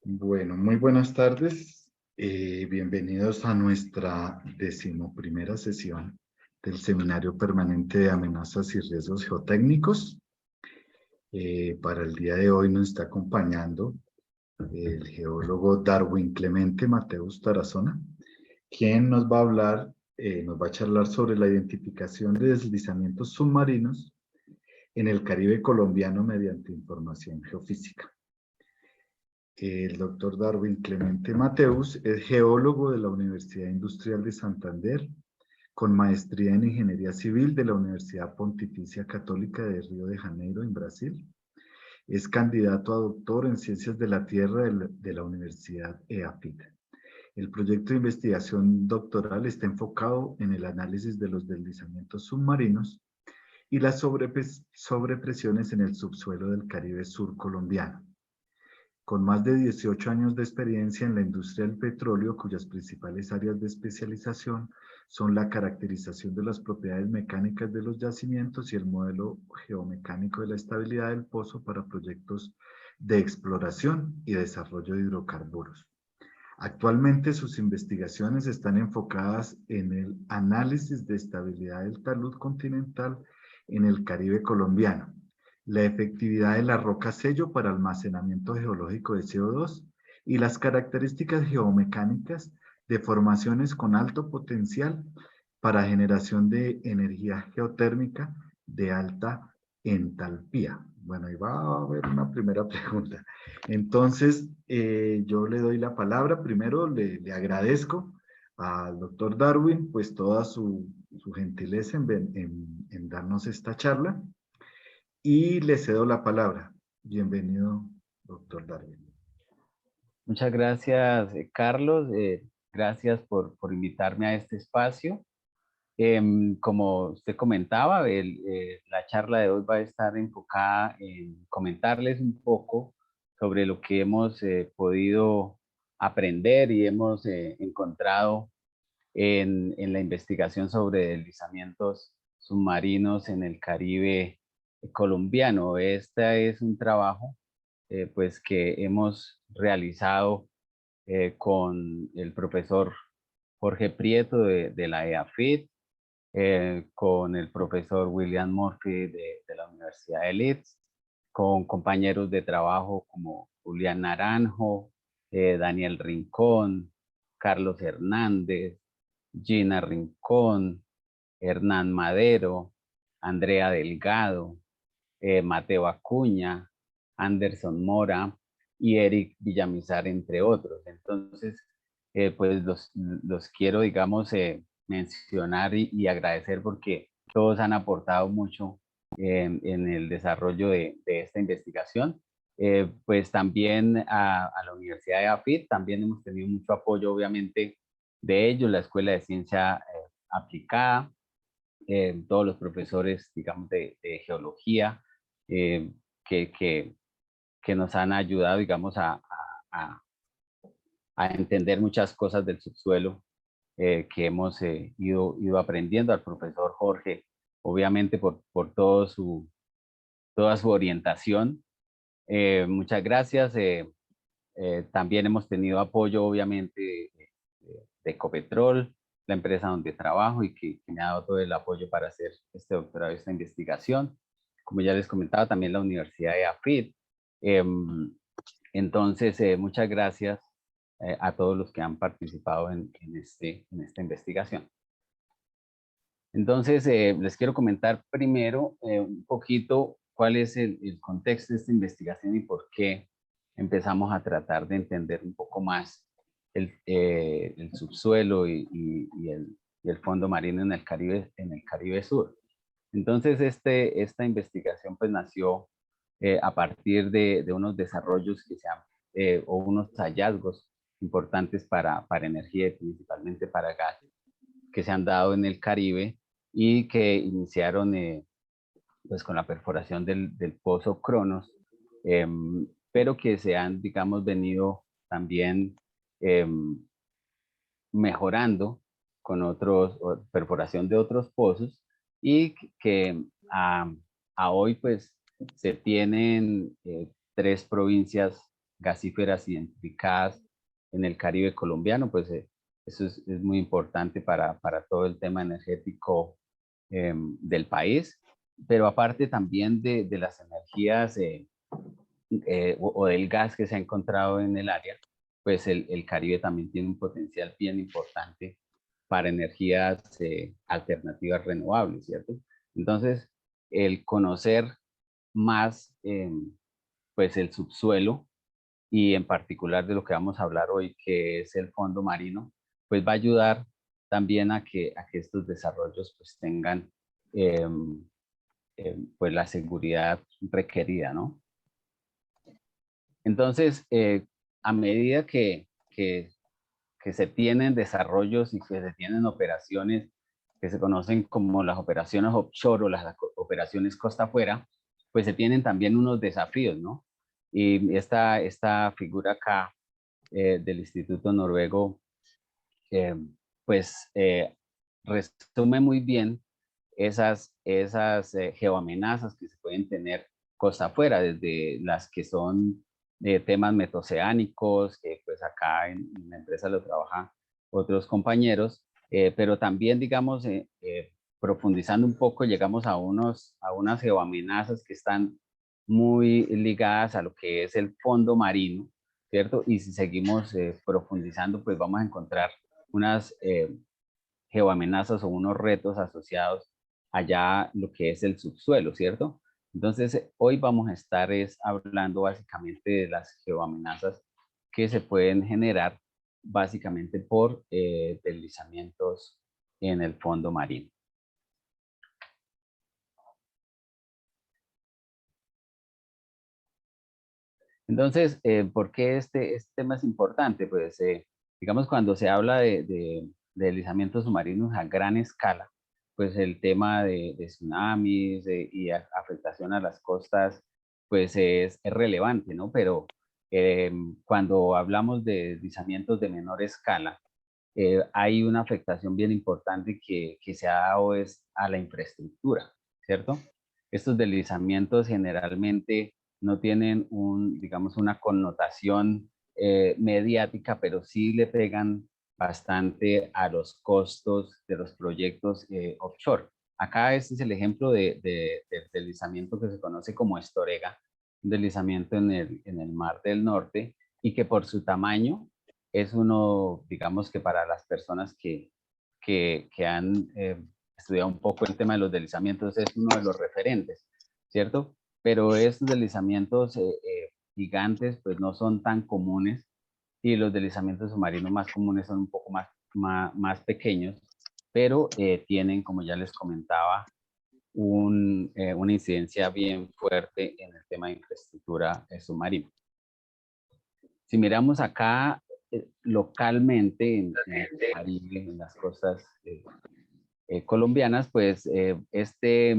Bueno, muy buenas tardes. Bienvenidos a nuestra 11ª sesión del Seminario Permanente de Amenazas y Riesgos Geotécnicos. Para el día de hoy nos está acompañando el geólogo Darwin Clemente Mateus Tarazona, quien nos va a hablar, nos va a charlar sobre la identificación de deslizamientos submarinos en el Caribe colombiano mediante información geofísica. El doctor Darwin Clemente Mateus es geólogo de la Universidad Industrial de Santander, con maestría en Ingeniería Civil de la Universidad Pontificia Católica de Río de Janeiro, en Brasil. Es candidato a doctor en Ciencias de la Tierra de la Universidad EAFIT. El proyecto de investigación doctoral está enfocado en el análisis de los deslizamientos submarinos y las sobrepresiones en el subsuelo del Caribe sur colombiano. Con más de 18 años de experiencia en la industria del petróleo, cuyas principales áreas de especialización son la caracterización de las propiedades mecánicas de los yacimientos y el modelo geomecánico de la estabilidad del pozo para proyectos de exploración y desarrollo de hidrocarburos. Actualmente sus investigaciones están enfocadas en el análisis de estabilidad del talud continental en el Caribe colombiano, la efectividad de la roca sello para almacenamiento geológico de CO2 y las características geomecánicas de formaciones con alto potencial para generación de energía geotérmica de alta entalpía. Bueno, ahí va a haber una primera pregunta. Entonces, yo le doy la palabra. Primero, le agradezco al doctor Darwin, pues toda su gentileza en darnos esta charla. Y le cedo la palabra. Bienvenido, doctor Darwin. Muchas gracias, Carlos. Gracias por invitarme a este espacio. Como usted comentaba, la charla de hoy va a estar enfocada en comentarles un poco sobre lo que hemos podido aprender y hemos encontrado en la investigación sobre deslizamientos submarinos en el Caribe colombiano. Este es un trabajo pues que hemos realizado con el profesor Jorge Prieto de la EAFIT, con el profesor William Murphy de la Universidad de Leeds, con compañeros de trabajo como Julián Naranjo, Daniel Rincón, Carlos Hernández, Gina Rincón, Hernán Madero, Andrea Delgado, Mateo Acuña, Anderson Mora y Eric Villamizar, entre otros. Entonces, pues los quiero, digamos, mencionar y agradecer porque todos han aportado mucho en el desarrollo de esta investigación. Pues también a la Universidad de AFIT, también hemos tenido mucho apoyo, obviamente, de ellos, la Escuela de Ciencia Aplicada, todos los profesores, digamos, de geología, eh, que, que, que nos han ayudado, digamos, a, a entender muchas cosas del subsuelo que hemos ido aprendiendo. Al profesor Jorge, obviamente, por toda su orientación. Muchas gracias. También hemos tenido apoyo, obviamente, de Ecopetrol, la empresa donde trabajo y que me ha dado todo el apoyo para hacer este doctorado, esta investigación. Como ya les comentaba, también la Universidad de AFIT. Entonces, muchas gracias a todos los que han participado en esta investigación. Entonces, les quiero comentar primero un poquito cuál es el contexto de esta investigación y por qué empezamos a tratar de entender un poco más el subsuelo y el fondo marino en el Caribe Sur. Entonces, esta investigación pues nació a partir de unos desarrollos que se han, o unos hallazgos importantes para energía y principalmente para gas que se han dado en el Caribe y que iniciaron pues con la perforación del pozo Cronos, eh, pero que se han, digamos, venido también eh, mejorando con perforación de otros pozos y que a hoy pues se tienen 3 provincias gasíferas identificadas en el Caribe colombiano, pues eso es muy importante para todo el tema energético del país, pero aparte también de las energías o del gas que se ha encontrado en el área, pues el Caribe también tiene un potencial bien importante para energías alternativas renovables, ¿cierto? Entonces, el conocer más pues el subsuelo y en particular de lo que vamos a hablar hoy, que es el fondo marino, pues va a ayudar también a que estos desarrollos pues tengan pues la seguridad requerida, ¿no? Entonces, a medida que se tienen desarrollos y que se tienen operaciones que se conocen como las operaciones offshore o las operaciones costa afuera, pues se tienen también unos desafíos, ¿no? Y esta figura acá del Instituto Noruego, eh, pues resume muy bien esas geoamenazas que se pueden tener costa afuera, desde las que son temas metoceánicos, que pues acá en la empresa lo trabajan otros compañeros, pero también, digamos, profundizando un poco, llegamos a unas geoamenazas que están muy ligadas a lo que es el fondo marino, ¿cierto? Y si seguimos profundizando, pues vamos a encontrar unas geoamenazas o unos retos asociados allá lo que es el subsuelo, ¿cierto? Entonces, hoy vamos a estar hablando básicamente de las geoamenazas que se pueden generar básicamente por deslizamientos en el fondo marino. Entonces, ¿por qué este tema es importante? Pues, digamos, cuando se habla de deslizamientos submarinos a gran escala, pues el tema de tsunamis y afectación a las costas, pues es relevante, ¿no? Pero cuando hablamos de deslizamientos de menor escala, hay una afectación bien importante que se ha dado es a la infraestructura, ¿cierto? Estos deslizamientos generalmente no tienen digamos, una connotación mediática, pero sí le pegan bastante a los costos de los proyectos offshore. Acá este es el ejemplo del deslizamiento que se conoce como Estorega, un deslizamiento en el Mar del Norte, y que por su tamaño es uno, digamos que para las personas que han estudiado un poco el tema de los deslizamientos, es uno de los referentes, ¿cierto? Pero estos deslizamientos gigantes pues no son tan comunes y los deslizamientos submarinos más comunes son un poco más pequeños, pero tienen, como ya les comentaba, una incidencia bien fuerte en el tema de infraestructura submarina. Si miramos acá localmente en el Caribe, en las costas colombianas, pues este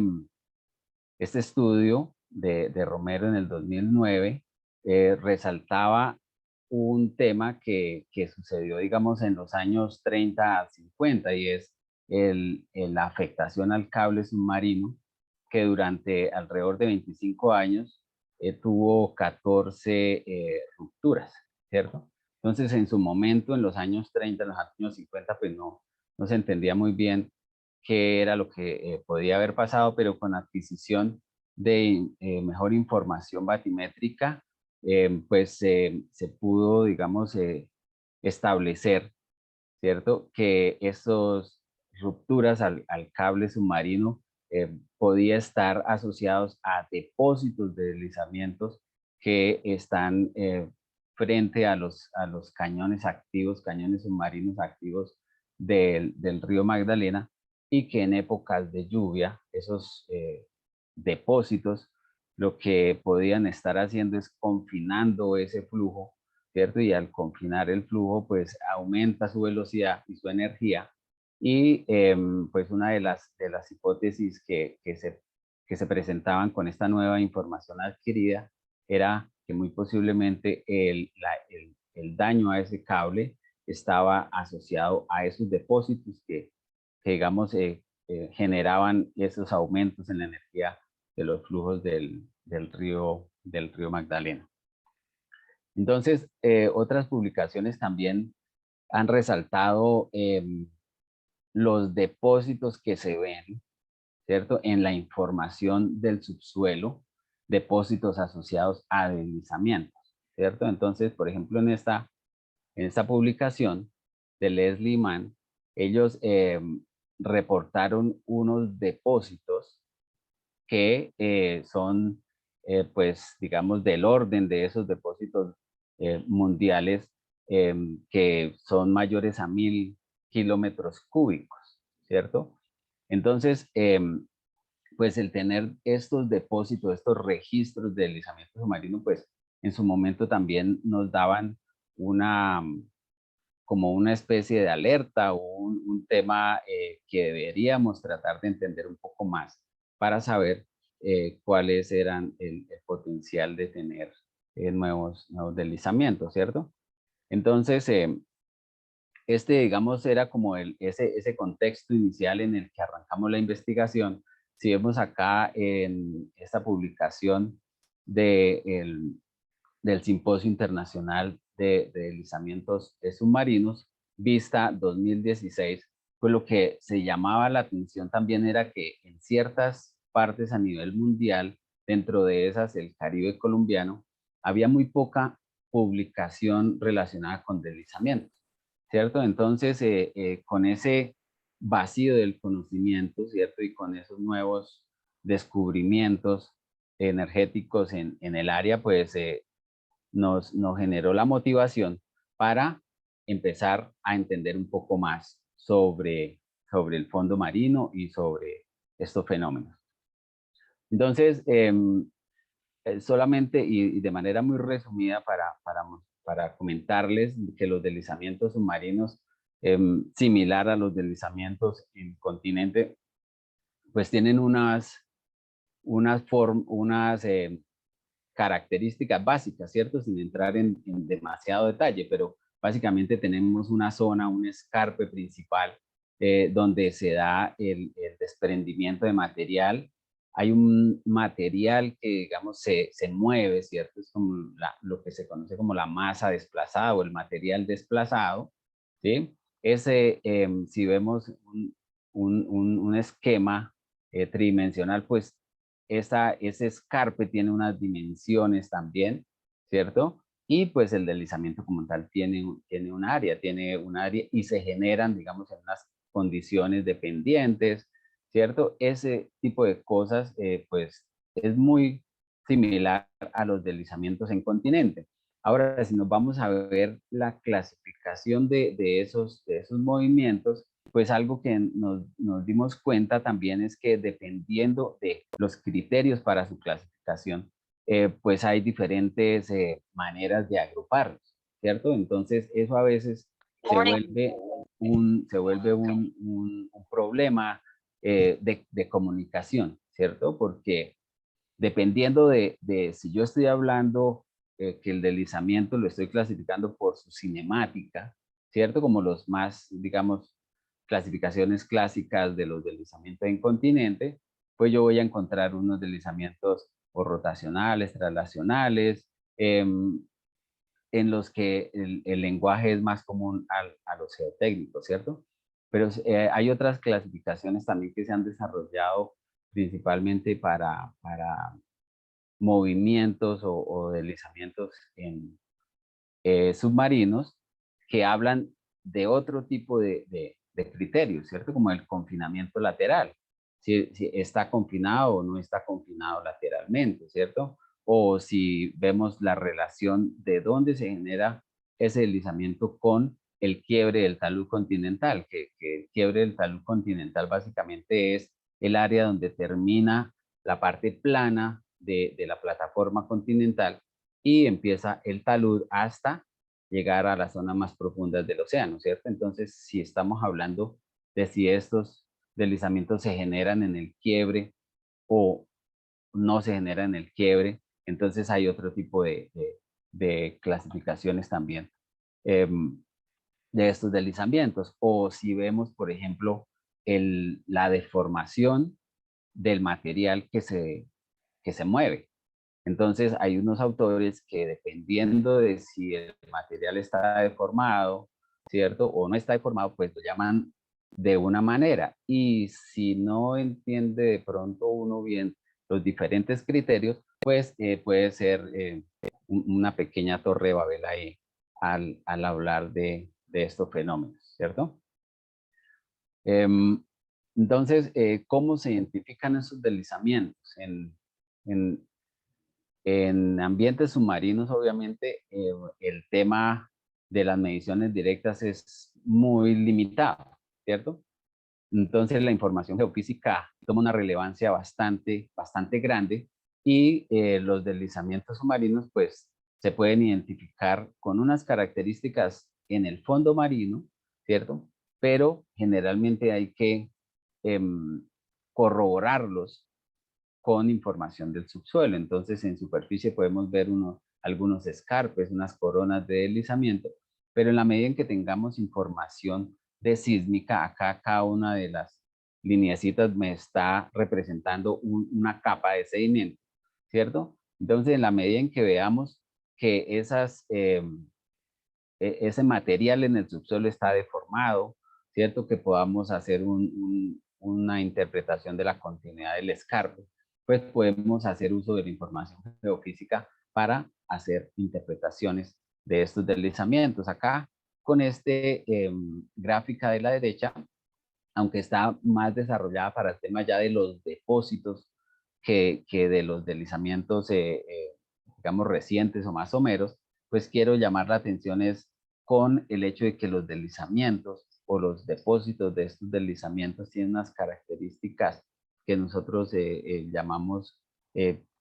estudio de Romero en el 2009 resaltaba un tema que sucedió, digamos, en los años 30 a 50, y es la afectación al cable submarino, que durante alrededor de 25 años tuvo 14 rupturas, ¿cierto? Entonces, en su momento, en los años 30, en los años 50, pues no se entendía muy bien qué era lo que podía haber pasado, pero con adquisición de mejor información batimétrica, pues se pudo, digamos, establecer, ¿cierto? Que esas rupturas al cable submarino podía estar asociados a depósitos de deslizamientos que están frente a los cañones activos, cañones submarinos activos del río Magdalena, y que en épocas de lluvia esos depósitos lo que podían estar haciendo es confinando ese flujo, ¿cierto? Y al confinar el flujo, pues aumenta su velocidad y su energía. Y pues una de las hipótesis que se presentaban con esta nueva información adquirida era que muy posiblemente el daño a ese cable estaba asociado a esos depósitos que digamos, generaban esos aumentos en la energía de los flujos del río Magdalena. Entonces, otras publicaciones también han resaltado los depósitos que se ven, ¿cierto? En la información del subsuelo, depósitos asociados a deslizamientos, ¿cierto? Entonces, por ejemplo, en esta publicación de Leslie Mann, ellos reportaron unos depósitos que son, pues, digamos, del orden de esos depósitos mundiales que son mayores a 1000 kilómetros cúbicos, ¿cierto? Entonces, pues el tener estos depósitos, estos registros de deslizamiento submarino, pues en su momento también nos daban una, como una especie de alerta o un tema que deberíamos tratar de entender un poco más para saber cuáles eran el potencial de tener nuevos deslizamientos, ¿cierto? Entonces, digamos, era como ese contexto inicial en el que arrancamos la investigación. Si vemos acá en esta publicación del Simposio Internacional de Deslizamientos Submarinos, Vista 2016, pues lo que se llamaba la atención también era que en ciertas partes a nivel mundial, dentro de esas el Caribe colombiano, había muy poca publicación relacionada con deslizamientos, ¿cierto? Entonces, con ese vacío del conocimiento, ¿cierto? Y con esos nuevos descubrimientos energéticos en el área, pues nos generó la motivación para empezar a entender un poco más sobre el fondo marino y sobre estos fenómenos. Entonces, solamente y de manera muy resumida para comentarles que los deslizamientos submarinos, similar a los deslizamientos en continente, pues tienen unas características básicas, ¿cierto? Sin entrar en demasiado detalle, pero básicamente tenemos una zona, un escarpe principal, donde se da el desprendimiento de material. Hay un material que, digamos, se mueve, ¿cierto? Es como lo que se conoce como la masa desplazada o el material desplazado, ¿sí? Si vemos un esquema tridimensional, pues ese escarpe tiene unas dimensiones también, ¿cierto? Y pues el deslizamiento como tal tiene un área y se generan, digamos, en unas condiciones dependientes, ¿cierto? Ese tipo de cosas, pues es muy similar a los deslizamientos en continente. Ahora, si nos vamos a ver la clasificación de esos movimientos, pues algo que nos dimos cuenta también es que dependiendo de los criterios para su clasificación, pues hay diferentes maneras de agruparlos, ¿cierto? Entonces eso a veces se vuelve un problema de comunicación, ¿cierto? Porque dependiendo de si yo estoy hablando que el deslizamiento lo estoy clasificando por su cinemática, ¿cierto? Como los más, digamos, clasificaciones clásicas de los deslizamientos en continente, pues yo voy a encontrar unos deslizamientos o rotacionales, traslacionales, en los que el lenguaje es más común a los geotécnicos, ¿cierto? Pero hay otras clasificaciones también que se han desarrollado principalmente para movimientos o deslizamientos en submarinos que hablan de otro tipo de criterios, ¿cierto? Como el confinamiento lateral. Si está confinado o no está confinado lateralmente, ¿cierto? O si vemos la relación de dónde se genera ese deslizamiento con el quiebre del talud continental, que el quiebre del talud continental básicamente es el área donde termina la parte plana de la plataforma continental y empieza el talud hasta llegar a las zonas más profundas del océano, ¿cierto? Entonces, si estamos hablando de si estos deslizamientos se generan en el quiebre o no se generan en el quiebre, entonces hay otro tipo de clasificaciones también eh, de estos deslizamientos. O si vemos, por ejemplo, la deformación del material que se mueve, Entonces hay unos autores que dependiendo de si el material está deformado, ¿cierto? O no está deformado, pues lo llaman de una manera. Y si no entiende de pronto uno bien los diferentes criterios, pues puede ser una pequeña torre de Babel ahí al hablar de estos fenómenos, ¿cierto? Em, entonces, ¿cómo se identifican esos deslizamientos? En, en ambientes submarinos, obviamente, el tema de las mediciones directas es muy limitado, ¿cierto? Entonces, la información geofísica toma una relevancia bastante grande y los deslizamientos submarinos, pues, se pueden identificar con unas características en el fondo marino, ¿cierto? Pero generalmente hay que corroborarlos con información del subsuelo. Entonces, en superficie podemos ver algunos escarpes, unas coronas de deslizamiento, pero en la medida en que tengamos información de sísmica, acá cada una de las lineecitas me está representando una capa de sedimento, ¿cierto? Entonces, en la medida en que veamos que ese material en el subsuelo está deformado, ¿cierto? Que podamos hacer una interpretación de la continuidad del escarpe, pues podemos hacer uso de la información geofísica para hacer interpretaciones de estos deslizamientos. Acá, con este gráfica de la derecha, aunque está más desarrollada para el tema ya de los depósitos que de los deslizamientos, digamos, recientes o más someros, pues quiero llamar la atención es con el hecho de que los deslizamientos o los depósitos de estos deslizamientos tienen unas características que nosotros llamamos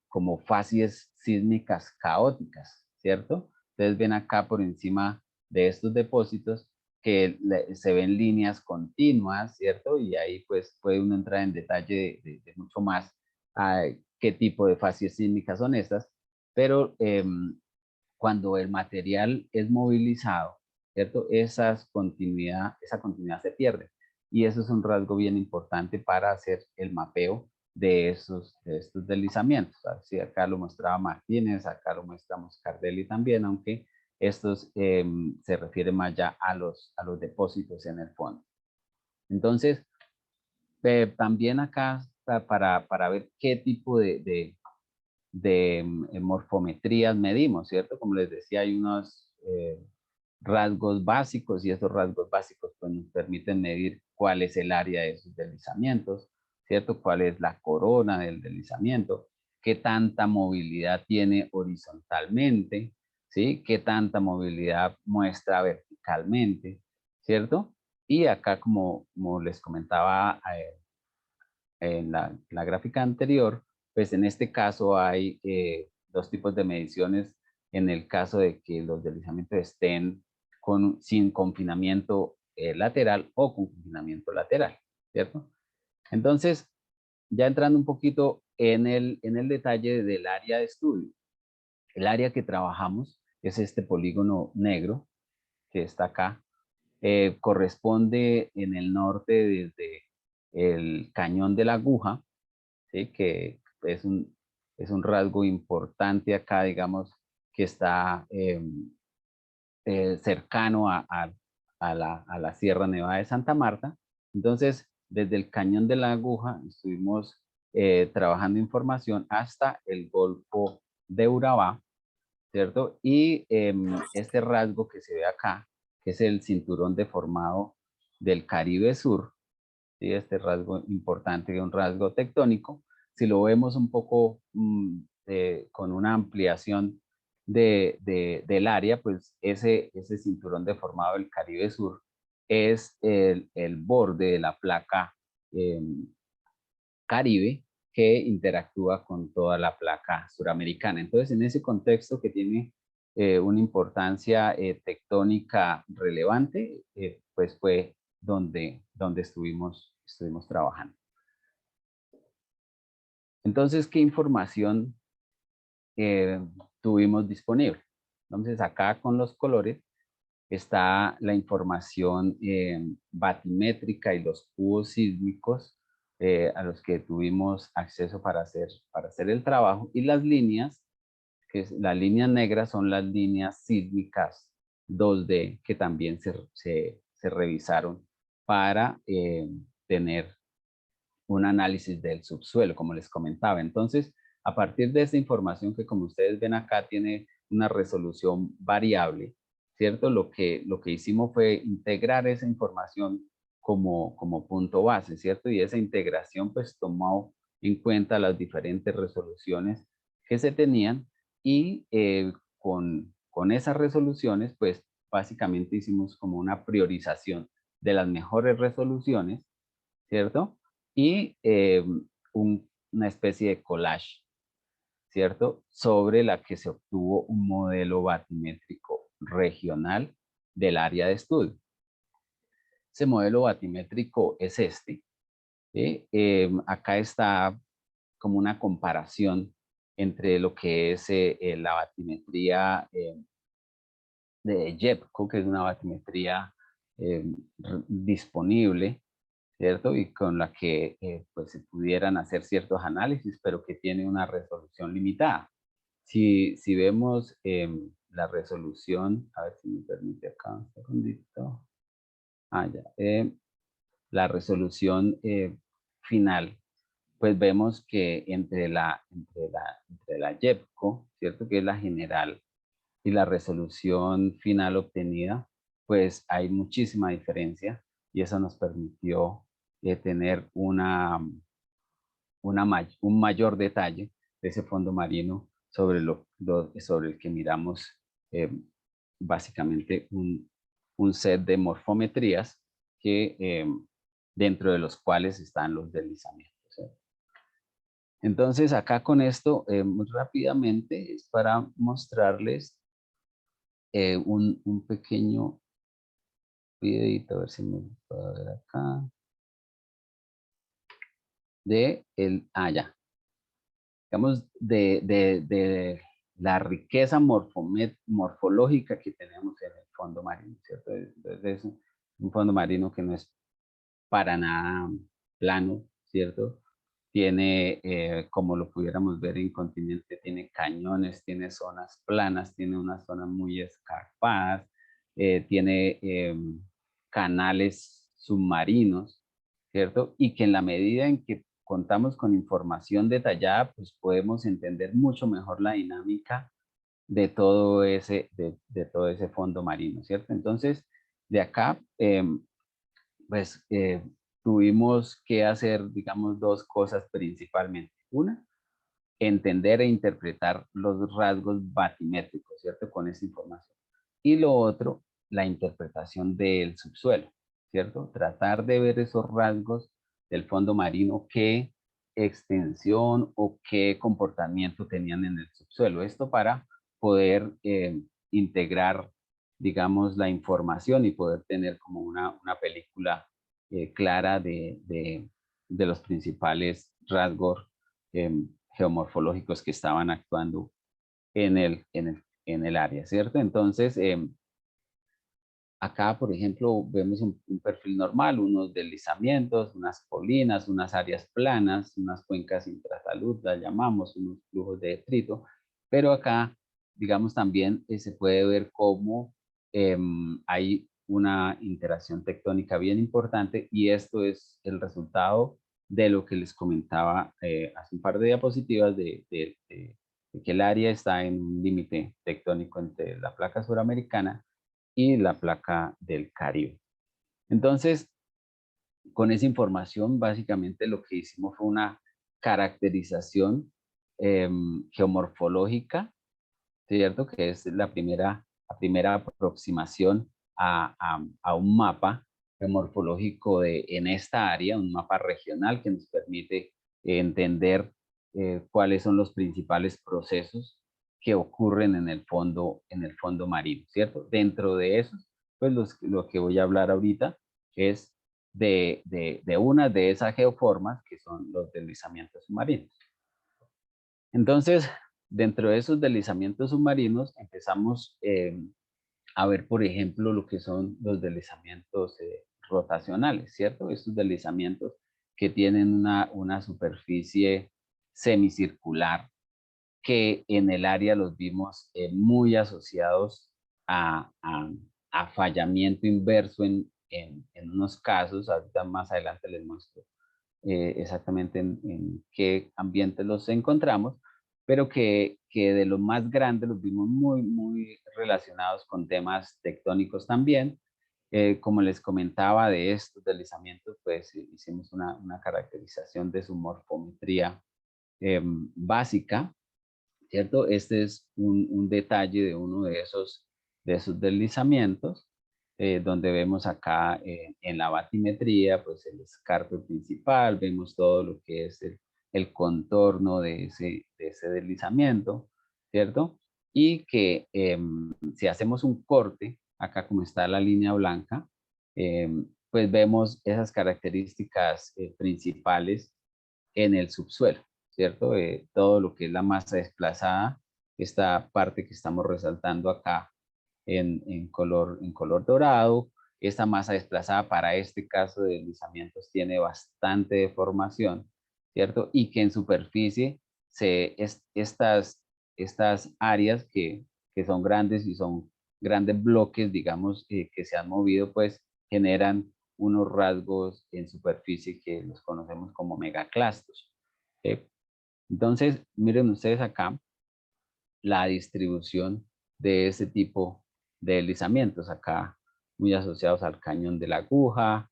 como fases sísmicas caóticas, ¿cierto? Entonces ven acá por encima de estos depósitos que se ven líneas continuas, ¿cierto? Y ahí pues puede uno entrar en detalle de mucho más a qué tipo de fases sísmicas son estas, pero cuando el material es movilizado, ¿cierto? Esa continuidad se pierde. Y eso es un rasgo bien importante para hacer el mapeo de estos deslizamientos. Así acá lo mostraba Martínez, acá lo muestra Cardelli también, aunque estos se refieren más ya a los depósitos en el fondo. Entonces, también acá para ver qué tipo de morfometrías medimos, ¿cierto? Como les decía, hay unos rasgos básicos y esos rasgos básicos pues, nos permiten medir cuál es el área de esos deslizamientos, ¿cierto? Cuál es la corona del deslizamiento, qué tanta movilidad tiene horizontalmente, ¿sí? Qué tanta movilidad muestra verticalmente, ¿cierto? Y acá, como les comentaba en la gráfica anterior, pues en este caso hay dos tipos de mediciones en el caso de que los deslizamientos estén sin confinamiento lateral o con confinamiento lateral, ¿cierto? Entonces, ya entrando un poquito en el detalle del área de estudio. El área que trabajamos es este polígono negro que está acá. Corresponde en el norte desde el Cañón de la Aguja, ¿sí? Que es un rasgo importante acá, digamos, que está cercano a la Sierra Nevada de Santa Marta. Entonces, desde el Cañón de la Aguja estuvimos trabajando información hasta el Golfo de Urabá, ¿cierto? Y este rasgo que se ve acá, que es el cinturón deformado del Caribe Sur, ¿sí? Este rasgo importante, un rasgo tectónico, si lo vemos un poco con una ampliación del área, pues ese cinturón deformado del Caribe Sur es el borde de la placa eh, Caribe que interactúa con toda la placa suramericana. Entonces, en ese contexto que tiene una importancia tectónica relevante, pues fue donde estuvimos trabajando. Entonces, ¿qué información tuvimos disponible? Entonces, acá con los colores está la información batimétrica y los cubos sísmicos a los que tuvimos acceso para hacer el trabajo, y las líneas las líneas negras son las líneas sísmicas 2D que también se revisaron para tener un análisis del subsuelo, como les comentaba. Entonces, a partir de esta información que, como ustedes ven acá, tiene una resolución variable, ¿cierto? Lo que hicimos fue integrar esa información como punto base, ¿cierto? Y esa integración pues tomó en cuenta las diferentes resoluciones que se tenían y con esas resoluciones pues básicamente hicimos como una priorización de las mejores resoluciones, ¿cierto? Y una especie de collage, ¿cierto? Sobre la que se obtuvo un modelo batimétrico regional del área de estudio. Ese modelo batimétrico es este. ¿Sí? Acá está como una comparación entre lo que es la batimetría de JEPCO, que es una batimetría disponible, ¿cierto? Y con la que pues se pudieran hacer ciertos análisis, pero que tiene una resolución limitada. Si vemos la resolución, a ver si me permite acá un segundito. Ya. La resolución final, pues vemos que entre la JEPCO, ¿cierto? Que es la general, y la resolución final obtenida, pues hay muchísima diferencia y eso nos permitió tener un mayor detalle de ese fondo marino sobre, sobre el que miramos eh, básicamente un set de morfometrías que, dentro de los cuales están los deslizamientos. Entonces acá con esto, muy rápidamente, es para mostrarles un pequeño videito, a ver si me puedo ver acá, de ya, digamos, de la riqueza morfológica que tenemos en el fondo marino, ¿cierto? Entonces es un fondo marino que no es para nada plano, ¿cierto? Tiene, como lo pudiéramos ver en continente, tiene cañones, tiene zonas planas, tiene unas zonas muy escarpadas, tiene canales submarinos, ¿cierto? Y que en la medida en que contamos con información detallada, pues podemos entender mucho mejor la dinámica de todo de todo ese fondo marino, ¿cierto? Entonces, de acá, pues tuvimos que hacer, digamos, dos cosas principalmente. Una, entender e interpretar los rasgos batimétricos, ¿cierto? Con esa información. Y lo otro, la interpretación del subsuelo, ¿cierto? Tratar de ver esos rasgos del fondo marino, qué extensión o qué comportamiento tenían en el subsuelo. Esto para poder integrar, digamos, la información y poder tener como una película clara de los principales rasgos geomorfológicos que estaban actuando en el área, ¿cierto? Entonces, acá, por ejemplo, vemos un perfil normal, unos deslizamientos, unas colinas, unas áreas planas, unas cuencas intrasalud, las llamamos, unos flujos de detrito, pero acá, digamos, también se puede ver cómo hay una interacción tectónica bien importante y esto es el resultado de lo que les comentaba hace un par de diapositivas de que el área está en un límite tectónico entre la placa suramericana y la placa del Caribe. Entonces, con esa información, básicamente lo que hicimos fue una caracterización geomorfológica, ¿cierto? Que es la primera aproximación a un mapa geomorfológico en esta área, un mapa regional que nos permite entender cuáles son los principales procesos que ocurren en el fondo marino, ¿cierto? Dentro de esos, pues lo que voy a hablar ahorita es de una de esas geoformas que son los deslizamientos submarinos. Entonces, dentro de esos deslizamientos submarinos empezamos a ver, por ejemplo, lo que son los deslizamientos rotacionales, ¿cierto? Estos deslizamientos que tienen una superficie semicircular, que en el área los vimos muy asociados a fallamiento inverso en unos casos. Ahorita más adelante les muestro exactamente en qué ambiente los encontramos, pero que de los más grandes los vimos muy relacionados con temas tectónicos también. Como les comentaba de estos deslizamientos, pues hicimos una caracterización de su morfometría básica, ¿cierto? Este es un detalle de uno de esos deslizamientos, donde vemos acá en la batimetría, pues el escarpe principal, vemos todo lo que es el contorno de ese deslizamiento, ¿cierto? Y que si hacemos un corte, acá como está la línea blanca, pues vemos esas características principales en el subsuelo, ¿cierto? Todo lo que es la masa desplazada, esta parte que estamos resaltando acá en color dorado. Esta masa desplazada para este caso de deslizamientos tiene bastante deformación, ¿cierto? Y que en superficie estas áreas que son grandes y son grandes bloques, digamos, que se han movido, pues generan unos rasgos en superficie que los conocemos como megaclastos. ¿Sí? Entonces, miren ustedes acá la distribución de ese tipo de deslizamientos. Acá muy asociados al cañón de la aguja,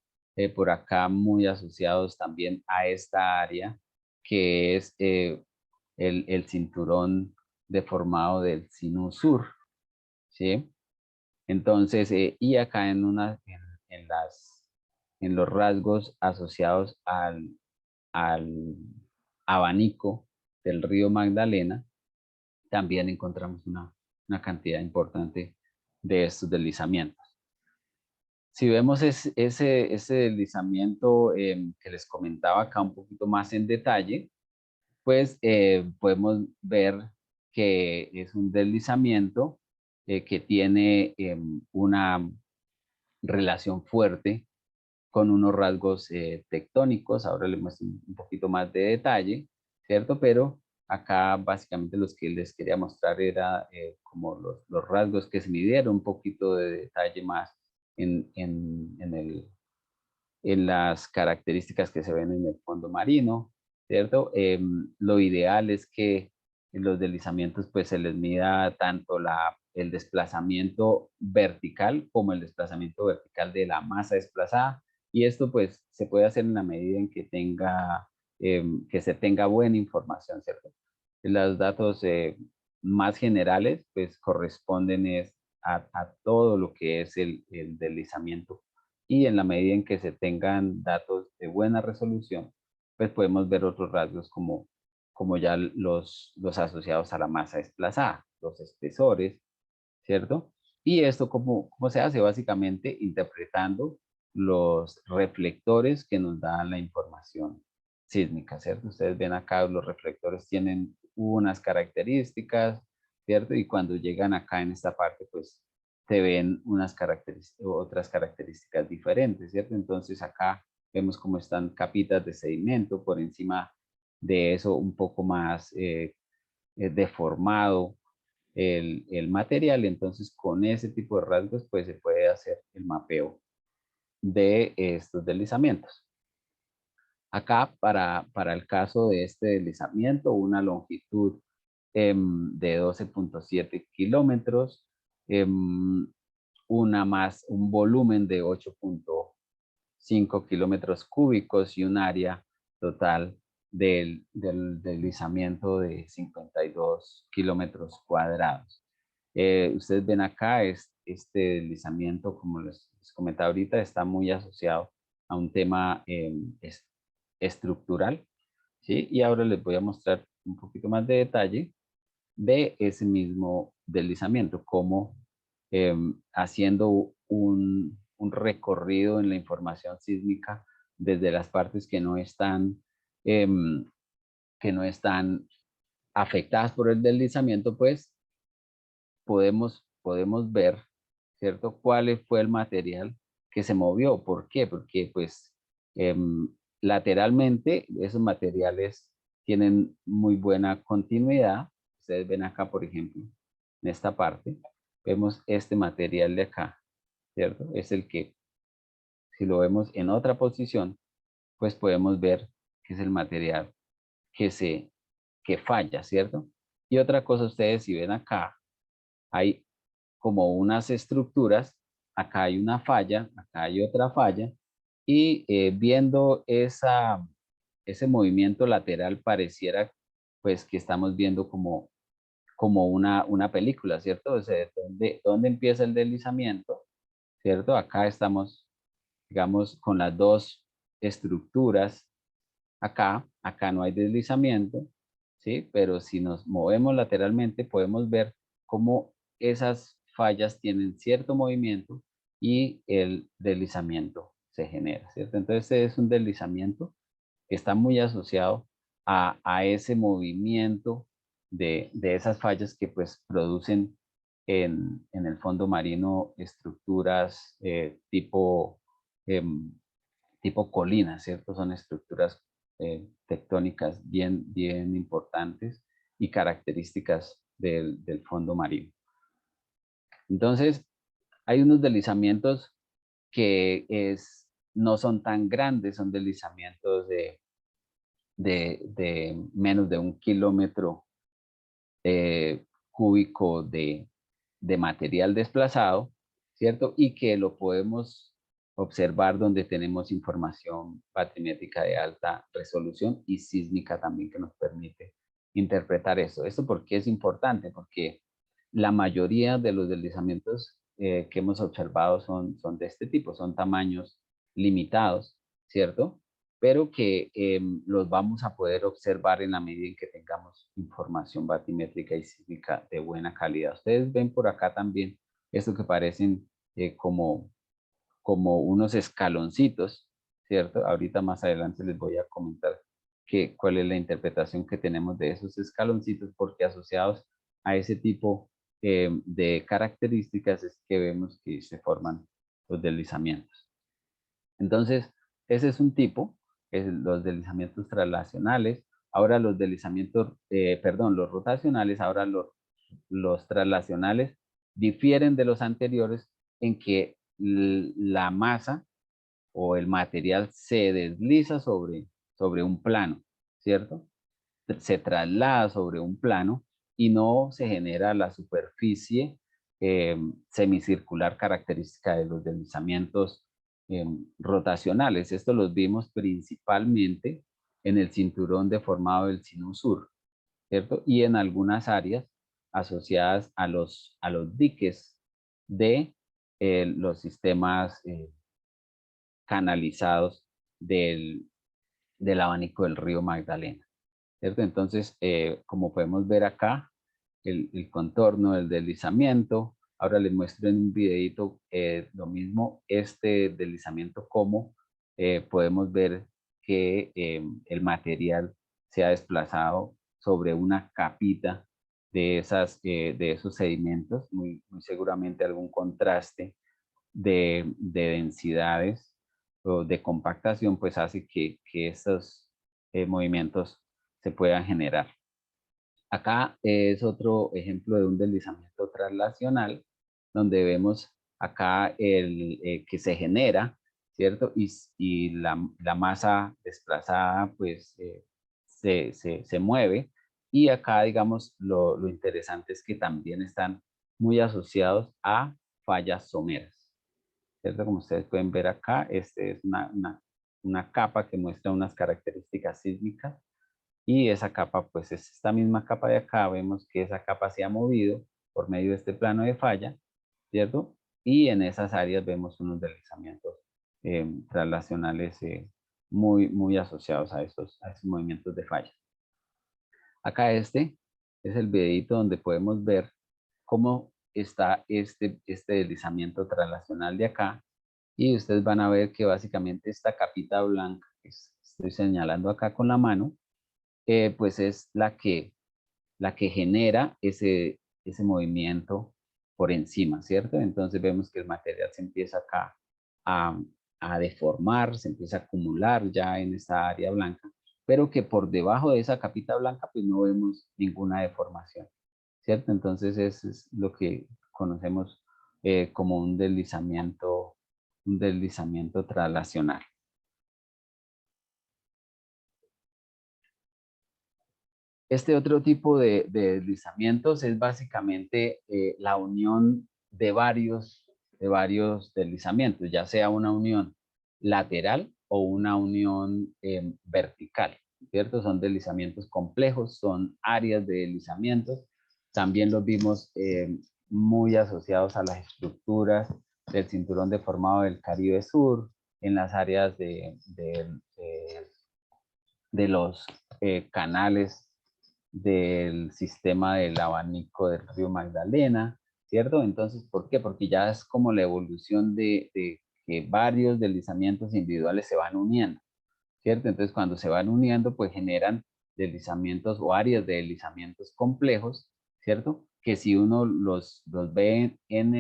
por acá muy asociados también a esta área que es el cinturón deformado del sinus sur, ¿sí? Entonces, y acá en, las, en los rasgos asociados al abanico del río Magdalena, también encontramos una cantidad importante de estos deslizamientos. Si vemos ese deslizamiento que les comentaba acá un poquito más en detalle, pues podemos ver que es un deslizamiento que tiene una relación fuerte con unos rasgos tectónicos. Ahora les muestro un poquito más de detalle, ¿cierto? Pero acá básicamente los que les quería mostrar era como los rasgos que se midieron, un poquito de detalle más en las características que se ven en el fondo marino, ¿cierto? Lo ideal es que en los deslizamientos pues se les mida tanto el desplazamiento vertical como el desplazamiento vertical de la masa desplazada, y esto pues se puede hacer en la medida en que que se tenga buena información, ¿cierto? Los datos más generales pues corresponden a todo lo que es el deslizamiento, y en la medida en que se tengan datos de buena resolución, pues podemos ver otros rasgos como ya los asociados a la masa desplazada, los espesores, ¿cierto? Y esto cómo se hace básicamente interpretando los reflectores que nos dan la información sísmica, ¿cierto? Ustedes ven acá los reflectores tienen unas características, ¿cierto? Y cuando llegan acá en esta parte, pues se ven otras características diferentes, ¿cierto? Entonces acá vemos cómo están capitas de sedimento, por encima de eso un poco más deformado el material. Entonces con ese tipo de rasgos pues se puede hacer el mapeo de estos deslizamientos. Acá para el caso de este deslizamiento, una longitud de 12.7 kilómetros, un volumen de 8.5 kilómetros cúbicos y un área total del deslizamiento de 52 kilómetros cuadrados. Ustedes ven acá, este deslizamiento, como les comentaba ahorita, está muy asociado a un tema estructural, ¿sí? Y ahora les voy a mostrar un poquito más de detalle de ese mismo deslizamiento, como haciendo un recorrido en la información sísmica desde las partes que no están afectadas por el deslizamiento, pues podemos ver, ¿cierto? ¿Cuál fue el material que se movió? ¿Por qué? Porque pues lateralmente esos materiales tienen muy buena continuidad, Ustedes ven acá, por ejemplo, en esta parte, vemos este material de acá, ¿cierto? Es el que, si lo vemos en otra posición, pues podemos ver que es el material que falla, ¿cierto? Y otra cosa, ustedes si ven acá, hay como unas estructuras, acá hay una falla, acá hay otra falla, y viendo ese movimiento lateral pareciera pues que estamos viendo como una película, ¿cierto? O sea, ¿dónde empieza el deslizamiento? ¿Cierto? Acá estamos, digamos, con las dos estructuras. Acá no hay deslizamiento, ¿sí? Pero si nos movemos lateralmente podemos ver cómo esas fallas tienen cierto movimiento y el deslizamiento se genera, ¿cierto? Entonces este es un deslizamiento que está muy asociado a ese movimiento de esas fallas que pues producen en el fondo marino estructuras tipo colinas, ¿cierto? Son estructuras tectónicas bien importantes y características del fondo marino. Entonces, hay unos deslizamientos que no son tan grandes, son deslizamientos de menos de 1 kilómetro cúbico de material desplazado, ¿cierto? Y que lo podemos observar donde tenemos información batimétrica de alta resolución y sísmica también que nos permite interpretar eso. ¿Esto por qué es importante? Porque la mayoría de los deslizamientos que hemos observado son de este tipo, son tamaños limitados, ¿cierto? Pero que los vamos a poder observar en la medida en que tengamos información batimétrica y sísmica de buena calidad. Ustedes ven por acá también esto que parecen como unos escaloncitos, ¿cierto? Ahorita más adelante les voy a comentar cuál es la interpretación que tenemos de esos escaloncitos, porque asociados a ese tipo de características es que vemos que se forman los deslizamientos. Entonces, ese es un tipo, es los deslizamientos traslacionales. Ahora los deslizamientos, los rotacionales, ahora los traslacionales difieren de los anteriores en que la masa o el material se desliza sobre un plano, ¿cierto? Se traslada sobre un plano y no se genera la superficie semicircular característica de los deslizamientos rotacionales. Esto los vimos principalmente en el cinturón deformado del Sinus Sur, ¿cierto? Y en algunas áreas asociadas a los diques de los sistemas canalizados del abanico del río Magdalena, ¿cierto? Entonces, como podemos ver acá, el contorno del deslizamiento. Ahora les muestro en un videito lo mismo, este deslizamiento, cómo podemos ver que el material se ha desplazado sobre una capita de esos sedimentos, muy seguramente algún contraste de densidades o de compactación, pues hace que estos movimientos se puedan generar. Acá es otro ejemplo de un deslizamiento traslacional, donde vemos acá que se genera, ¿cierto? Y la masa desplazada, pues, se mueve. Y acá, digamos, lo interesante es que también están muy asociados a fallas someras, ¿cierto? Como ustedes pueden ver acá, este es una capa que muestra unas características sísmicas y esa capa, pues es esta misma capa de acá, vemos que esa capa se ha movido por medio de este plano de falla, ¿cierto? Y en esas áreas vemos unos deslizamientos traslacionales muy asociados a esos movimientos de falla. Acá este es el videito donde podemos ver cómo está este deslizamiento traslacional de acá y ustedes van a ver que básicamente esta capita blanca que estoy señalando acá con la mano, pues es la que genera ese movimiento por encima, ¿cierto? Entonces vemos que el material se empieza acá a deformar, se empieza a acumular ya en esta área blanca, pero que por debajo de esa capita blanca pues no vemos ninguna deformación, ¿cierto? Entonces eso es lo que conocemos como un deslizamiento traslacional. Este otro tipo de deslizamientos es básicamente la unión de varios deslizamientos, ya sea una unión lateral o una unión vertical, ¿cierto? Son deslizamientos complejos, son áreas de deslizamientos. También los vimos muy asociados a las estructuras del cinturón deformado del Caribe Sur, en las áreas de los canales del sistema del abanico del río Magdalena, ¿cierto? Entonces, ¿por qué? Porque ya es como la evolución de que varios deslizamientos individuales se van uniendo, ¿cierto? Entonces, cuando se van uniendo, pues generan deslizamientos o áreas de deslizamientos complejos, ¿cierto? Que si uno los ve en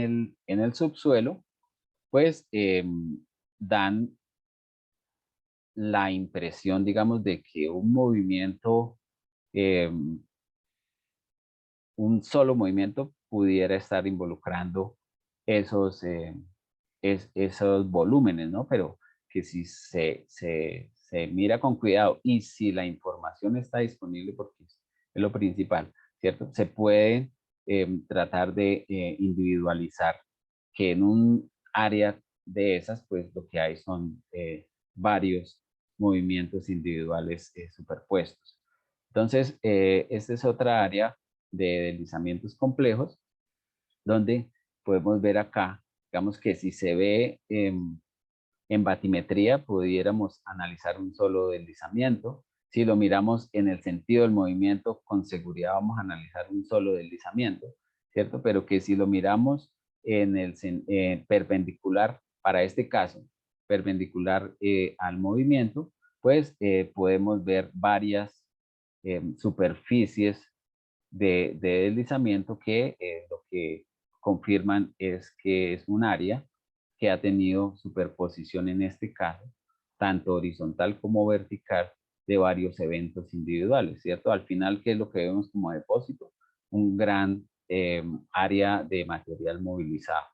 el subsuelo, pues dan la impresión, digamos, de que un movimiento eh, un solo movimiento pudiera estar involucrando esos, esos volúmenes, ¿no? Pero que si se mira con cuidado y si la información está disponible, porque es lo principal, ¿cierto? Se puede tratar de individualizar que en un área de esas, pues lo que hay son varios movimientos individuales superpuestos. Entonces, esta es otra área de deslizamientos complejos, donde podemos ver acá, digamos que si se ve en batimetría, pudiéramos analizar un solo deslizamiento. Si lo miramos en el sentido del movimiento, con seguridad vamos a analizar un solo deslizamiento, ¿cierto? Pero que si lo miramos en el perpendicular, para este caso, perpendicular al movimiento, pues podemos ver varias superficies de deslizamiento que lo que confirman es que es un área que ha tenido superposición en este caso, tanto horizontal como vertical, de varios eventos individuales, ¿cierto? Al final, ¿qué es lo que vemos como depósito? Un gran área de material movilizado.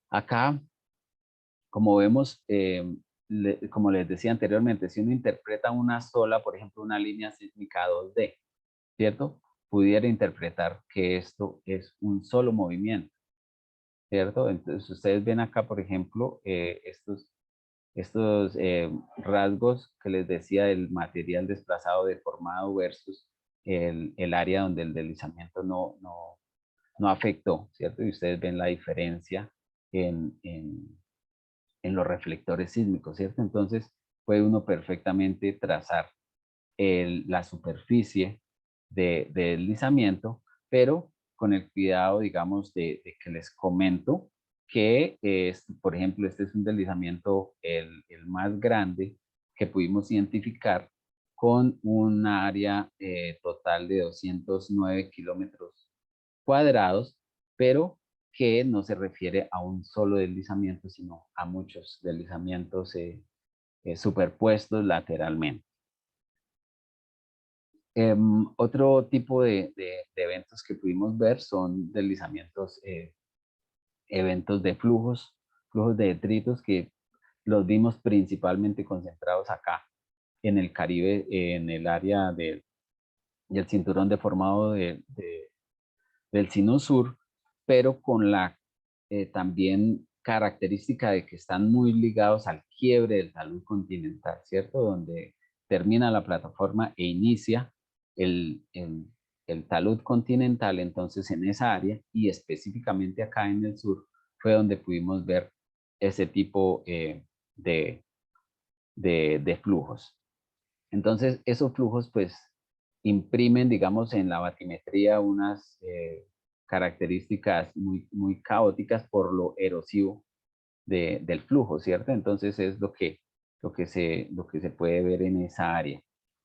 Acá, como vemos, como les decía anteriormente, si uno interpreta una sola, por ejemplo, una línea sísmica 2D, ¿cierto? Pudiera interpretar que esto es un solo movimiento, ¿cierto? Entonces, ustedes ven acá, por ejemplo, estos rasgos que les decía del material desplazado deformado versus el área donde el deslizamiento no afectó, ¿cierto? Y ustedes ven la diferencia en los reflectores sísmicos, ¿cierto? Entonces, puede uno perfectamente trazar la superficie de deslizamiento, pero con el cuidado, digamos, de que les comento que, por ejemplo, este es un deslizamiento el más grande que pudimos identificar con un área total de 209 kilómetros cuadrados, pero que no se refiere a un solo deslizamiento, sino a muchos deslizamientos superpuestos lateralmente. Otro tipo de eventos que pudimos ver son deslizamientos, eventos de flujos de detritos que los vimos principalmente concentrados acá en el Caribe, en el área del cinturón deformado del Sino Sur, pero con la también característica de que están muy ligados al quiebre del talud continental, ¿cierto? Donde termina la plataforma e inicia el, el, el talud continental, entonces en esa área y específicamente acá en el sur fue donde pudimos ver ese tipo de, de flujos. Entonces esos flujos pues imprimen, digamos, en la batimetría unas características muy caóticas por lo erosivo del flujo, ¿cierto? Entonces es lo que se puede ver en esa área.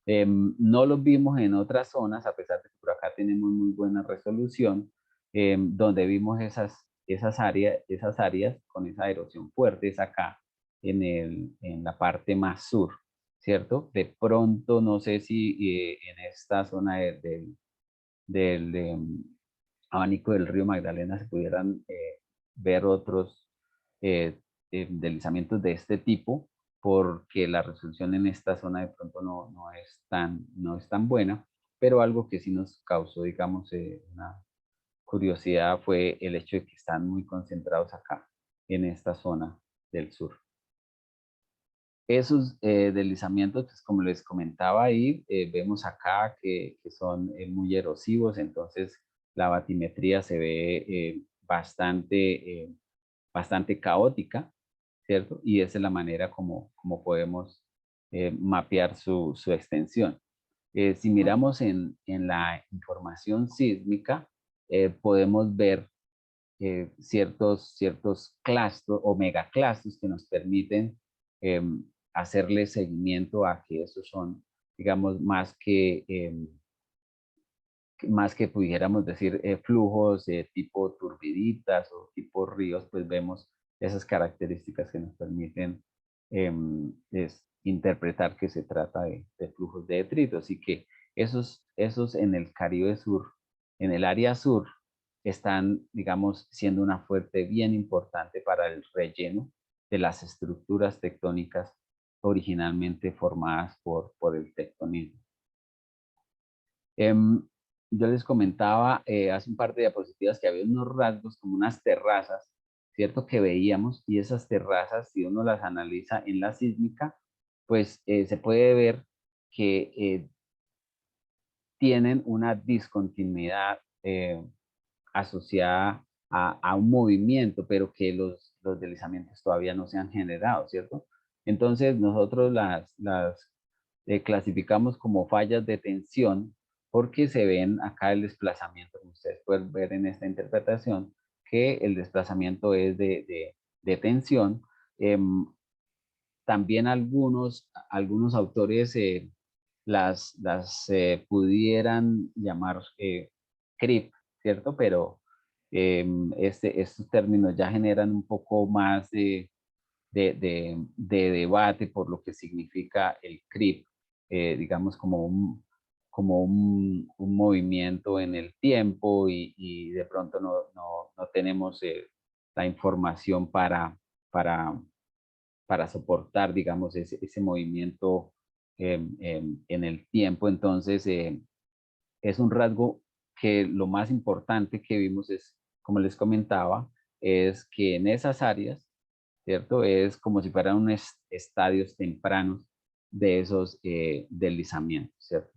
No los vimos en otras zonas, a pesar de que por acá tenemos muy buena resolución, donde vimos esas áreas con esa erosión fuerte, es acá en la parte más sur, ¿cierto? De pronto, no sé si en esta zona del abanico del río Magdalena se pudieran ver otros deslizamientos de este tipo, porque la resolución en esta zona de pronto no es tan buena, pero algo que sí nos causó, digamos, una curiosidad fue el hecho de que están muy concentrados acá, en esta zona del sur. Esos deslizamientos, pues como les comentaba ahí, vemos acá que son muy erosivos, entonces la batimetría se ve bastante caótica, ¿cierto? Y esa es la manera como podemos mapear su extensión. Si miramos en la información sísmica, podemos ver ciertos clastros o megaclastros que nos permiten hacerle seguimiento a que esos son, digamos, más que pudiéramos decir flujos tipo turbiditas o tipo ríos, pues vemos esas características que nos permiten interpretar que se trata de flujos de detritos y que esos en el Caribe Sur, en el área sur, están, digamos, siendo una fuente bien importante para el relleno de las estructuras tectónicas originalmente formadas por el tectonismo. Yo les comentaba hace un par de diapositivas que había unos rasgos como unas terrazas, ¿cierto? Que veíamos, y esas terrazas, si uno las analiza en la sísmica, pues se puede ver que tienen una discontinuidad asociada a un movimiento, pero que los deslizamientos todavía no se han generado, ¿cierto? Entonces nosotros las clasificamos como fallas de tensión porque se ven acá el desplazamiento, como ustedes pueden ver en esta interpretación, que el desplazamiento es de tensión. También algunos autores las pudieran llamar creep, ¿cierto? Pero estos términos ya generan un poco más de debate por lo que significa el creep, digamos como un movimiento en el tiempo y de pronto no tenemos la información para soportar, digamos, ese movimiento en el tiempo. Entonces, es un rasgo que lo más importante que vimos es, como les comentaba, es que en esas áreas, ¿cierto? Es como si fueran unos estadios tempranos de esos deslizamientos, ¿cierto?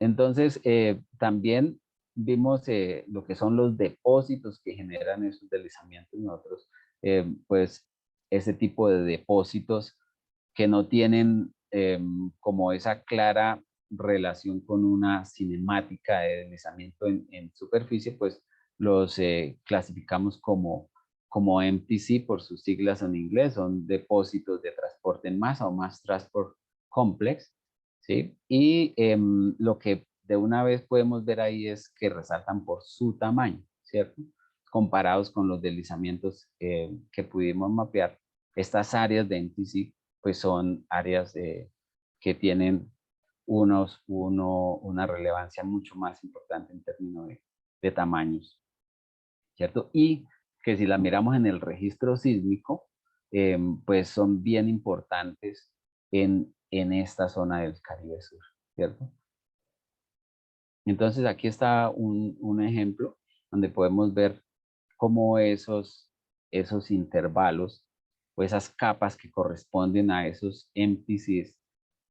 Entonces, también vimos lo que son los depósitos que generan esos deslizamientos. Nosotros, pues, ese tipo de depósitos que no tienen como esa clara relación con una cinemática de deslizamiento en superficie, pues los clasificamos como MTC por sus siglas en inglés, son depósitos de transporte en masa o Mass Transport Complex, ¿sí? Y lo que de una vez podemos ver ahí es que resaltan por su tamaño, ¿cierto? Comparados con los deslizamientos que pudimos mapear, estas áreas de NTC pues son áreas que tienen una relevancia mucho más importante en términos de tamaños, ¿cierto? Y que si la miramos en el registro sísmico, pues son bien importantes en esta zona del Caribe Sur, ¿cierto? Entonces aquí está un ejemplo donde podemos ver cómo esos intervalos o esas capas que corresponden a esos MTCs,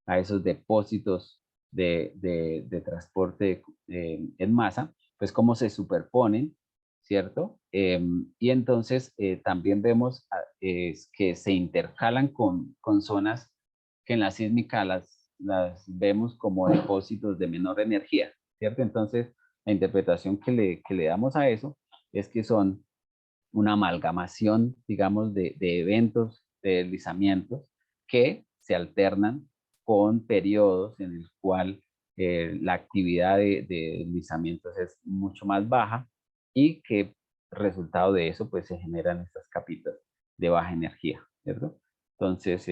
a esos depósitos de transporte en masa, pues cómo se superponen, ¿cierto? Y entonces también vemos que se intercalan con zonas que en la sísmica las vemos como depósitos de menor energía, ¿cierto? Entonces, la interpretación que le damos a eso es que son una amalgamación, digamos, de eventos, de deslizamientos que se alternan con periodos en el cual la actividad de deslizamientos es mucho más baja y que resultado de eso pues se generan estas capitas de baja energía, ¿cierto? Entonces,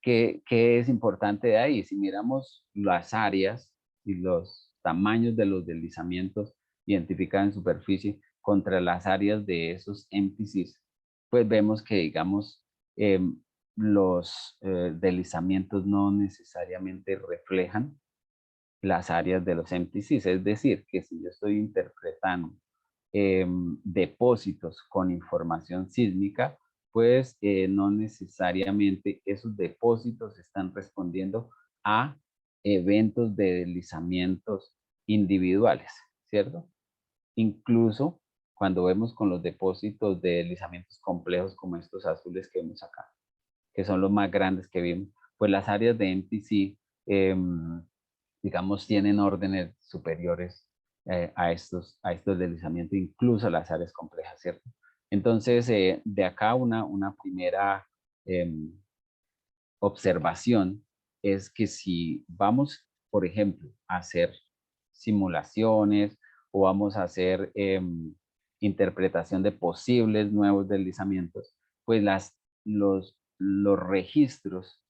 ¿Qué es importante de ahí? Si miramos las áreas y los tamaños de los deslizamientos identificados en superficie contra las áreas de esos MPCs, pues vemos que, digamos, los deslizamientos no necesariamente reflejan las áreas de los MPCs. Es decir, que si yo estoy interpretando depósitos con información sísmica, pues no necesariamente esos depósitos están respondiendo a eventos de deslizamientos individuales, ¿cierto? Incluso cuando vemos con los depósitos de deslizamientos complejos como estos azules que vemos acá, que son los más grandes que vimos, pues las áreas de MPC, digamos, tienen órdenes superiores a estos deslizamientos, incluso las áreas complejas, ¿cierto? Entonces, de acá una primera observación es que si vamos, por ejemplo, a hacer simulaciones o vamos a hacer interpretación de posibles nuevos deslizamientos, pues los registros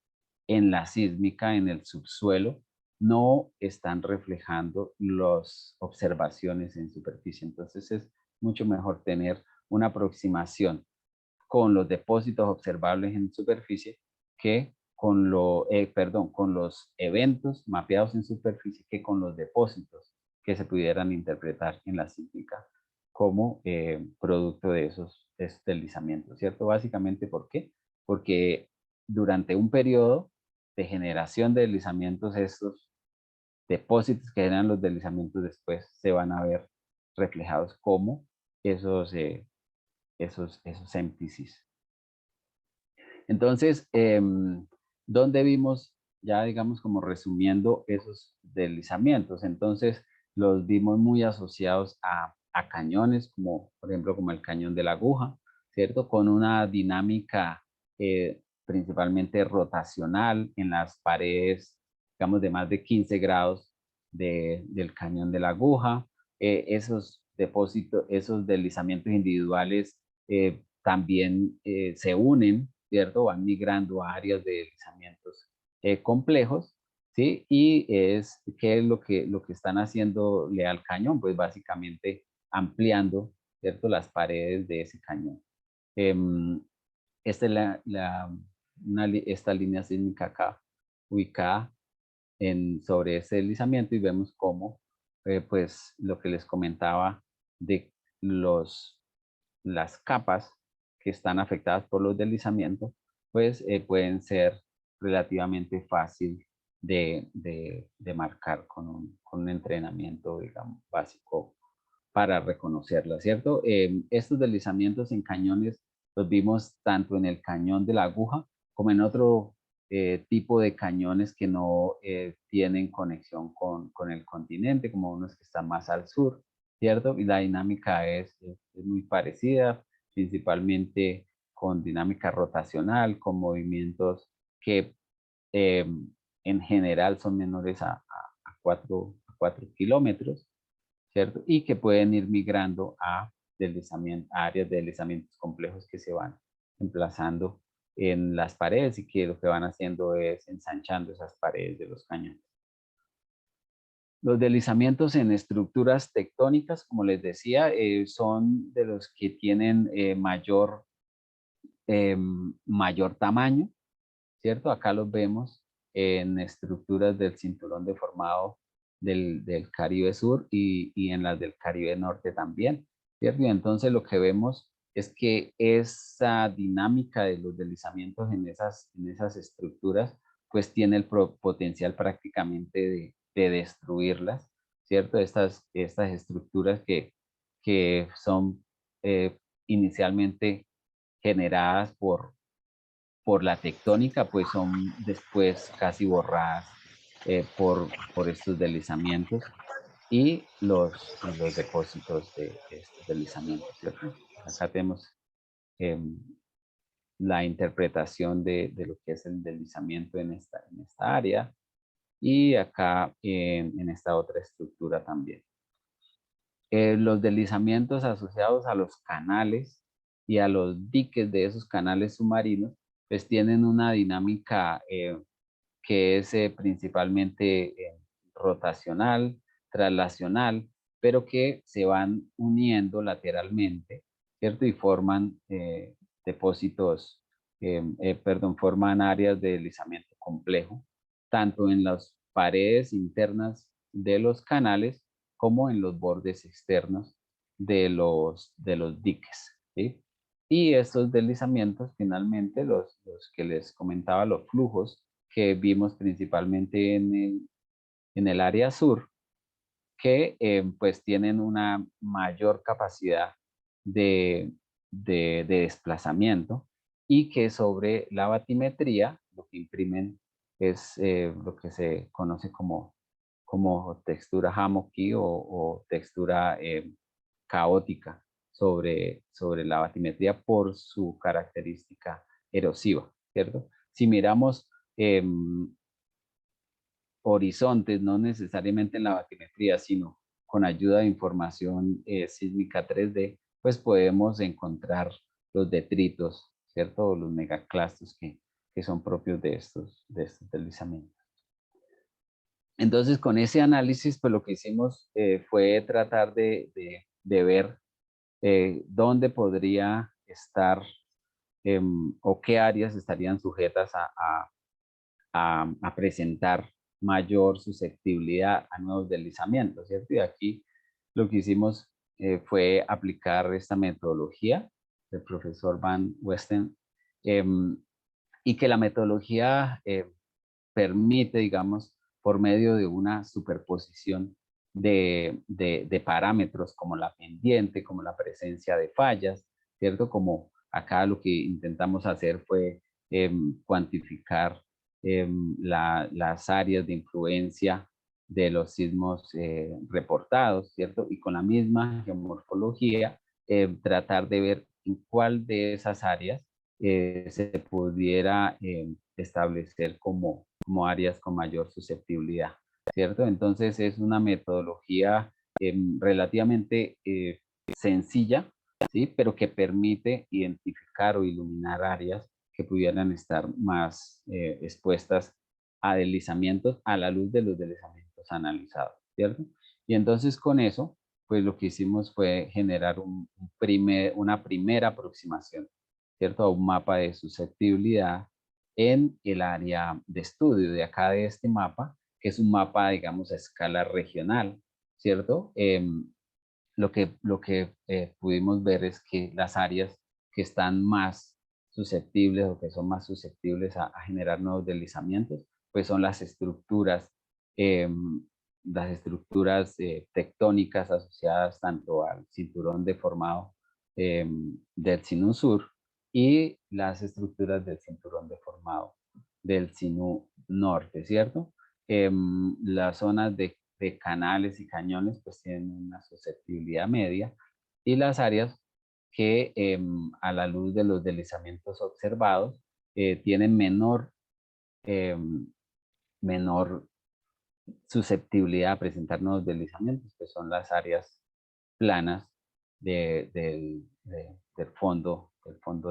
en la sísmica, en el subsuelo, no están reflejando las observaciones en superficie. Entonces es mucho mejor tener una aproximación con los depósitos observables en superficie que con los eventos mapeados en superficie que con los depósitos que se pudieran interpretar en la sísmica como producto de esos deslizamientos, ¿cierto? Básicamente, ¿por qué? Porque durante un periodo de generación de deslizamientos, estos depósitos que generan los deslizamientos después se van a ver reflejados como esos MPCs. Entonces, ¿dónde vimos, ya digamos como resumiendo esos deslizamientos? Entonces, los vimos muy asociados a cañones, como por ejemplo como el cañón de la aguja, ¿cierto? Con una dinámica principalmente rotacional en las paredes, digamos, de más de 15 grados del cañón de la aguja. Esos depósitos, esos deslizamientos individuales también se unen, ¿cierto? Van migrando a áreas de deslizamientos complejos, ¿sí? Y ¿qué es lo que están haciéndole al cañón? Pues básicamente ampliando, ¿cierto? Las paredes de ese cañón. Esta es esta línea sísmica acá, ubicada sobre ese deslizamiento y vemos cómo, pues, lo que les comentaba de las capas que están afectadas por los deslizamientos, pues pueden ser relativamente fácil de marcar con un entrenamiento, digamos, básico para reconocerlas, ¿cierto? Estos deslizamientos en cañones los vimos tanto en el cañón de la aguja como en otro tipo de cañones que no tienen conexión con el continente, como unos que están más al sur, ¿cierto? Y la dinámica es muy parecida, principalmente con dinámica rotacional, con movimientos que eh, en general son menores a 4 kilómetros, ¿cierto? Y que pueden ir migrando a áreas de deslizamientos complejos que se van emplazando en las paredes y que lo que van haciendo es ensanchando esas paredes de los cañones. Los deslizamientos en estructuras tectónicas, como les decía, son de los que tienen mayor tamaño, ¿cierto? Acá los vemos en estructuras del cinturón deformado del Caribe Sur y en las del Caribe Norte también, ¿cierto? Y entonces lo que vemos es que esa dinámica de los deslizamientos en esas estructuras, pues tiene el potencial prácticamente de destruirlas, ¿cierto? Estas estructuras que son inicialmente generadas por la tectónica, pues son después casi borradas por estos deslizamientos y los depósitos de estos deslizamientos, ¿cierto? Acá tenemos la interpretación de lo que es el deslizamiento en esta área y acá en esta otra estructura también. Los deslizamientos asociados a los canales y a los diques de esos canales submarinos, pues tienen una dinámica que es principalmente rotacional, traslacional, pero que se van uniendo lateralmente, ¿cierto? Y forman depósitos, forman áreas de deslizamiento complejo, tanto en las paredes internas de los canales como en los bordes externos de los diques, ¿sí? Y estos deslizamientos, finalmente, los que les comentaba, los flujos que vimos principalmente en el área sur, que pues tienen una mayor capacidad de desplazamiento y que sobre la batimetría lo que imprimen es lo que se conoce como textura Hammocki o textura caótica sobre la batimetría por su característica erosiva, ¿cierto? Si miramos horizontes, no necesariamente en la batimetría, sino con ayuda de información sísmica 3D, pues podemos encontrar los detritos, ¿cierto? O los megaclastos que son propios de estos deslizamientos. Entonces, con ese análisis, pues lo que hicimos fue tratar de ver dónde podría estar o qué áreas estarían sujetas a presentar mayor susceptibilidad a nuevos deslizamientos, ¿cierto? Y aquí lo que hicimos fue aplicar esta metodología del profesor Van Westen y que la metodología permite, digamos, por medio de una superposición de parámetros como la pendiente, como la presencia de fallas, ¿cierto? Como acá lo que intentamos hacer fue cuantificar las áreas de influencia de los sismos reportados, ¿cierto? Y con la misma geomorfología, tratar de ver en cuál de esas áreas se pudiera establecer como áreas con mayor susceptibilidad, ¿cierto? Entonces es una metodología relativamente sencilla, ¿sí? Pero que permite identificar o iluminar áreas que pudieran estar más expuestas a deslizamientos a la luz de los deslizamientos analizados, ¿cierto? Y entonces con eso, pues lo que hicimos fue generar una primera aproximación, ¿cierto? A un mapa de susceptibilidad en el área de estudio de acá de este mapa, que es un mapa, digamos, a escala regional, ¿cierto? Lo que pudimos ver es que las áreas que están más susceptibles o que son más susceptibles a generar nuevos deslizamientos, pues son las estructuras tectónicas asociadas tanto al cinturón deformado del Sinú Sur y las estructuras del cinturón deformado del Sinú Norte, ¿cierto? Las zonas de canales y cañones pues tienen una susceptibilidad media y las áreas que a la luz de los deslizamientos observados tienen menor susceptibilidad a presentar nuevos deslizamientos, que son las áreas planas del fondo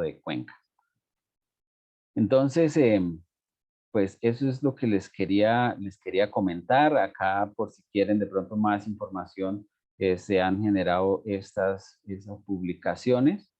de cuenca. Entonces, pues eso es lo que les quería comentar. Acá, por si quieren de pronto más información, se han generado esas publicaciones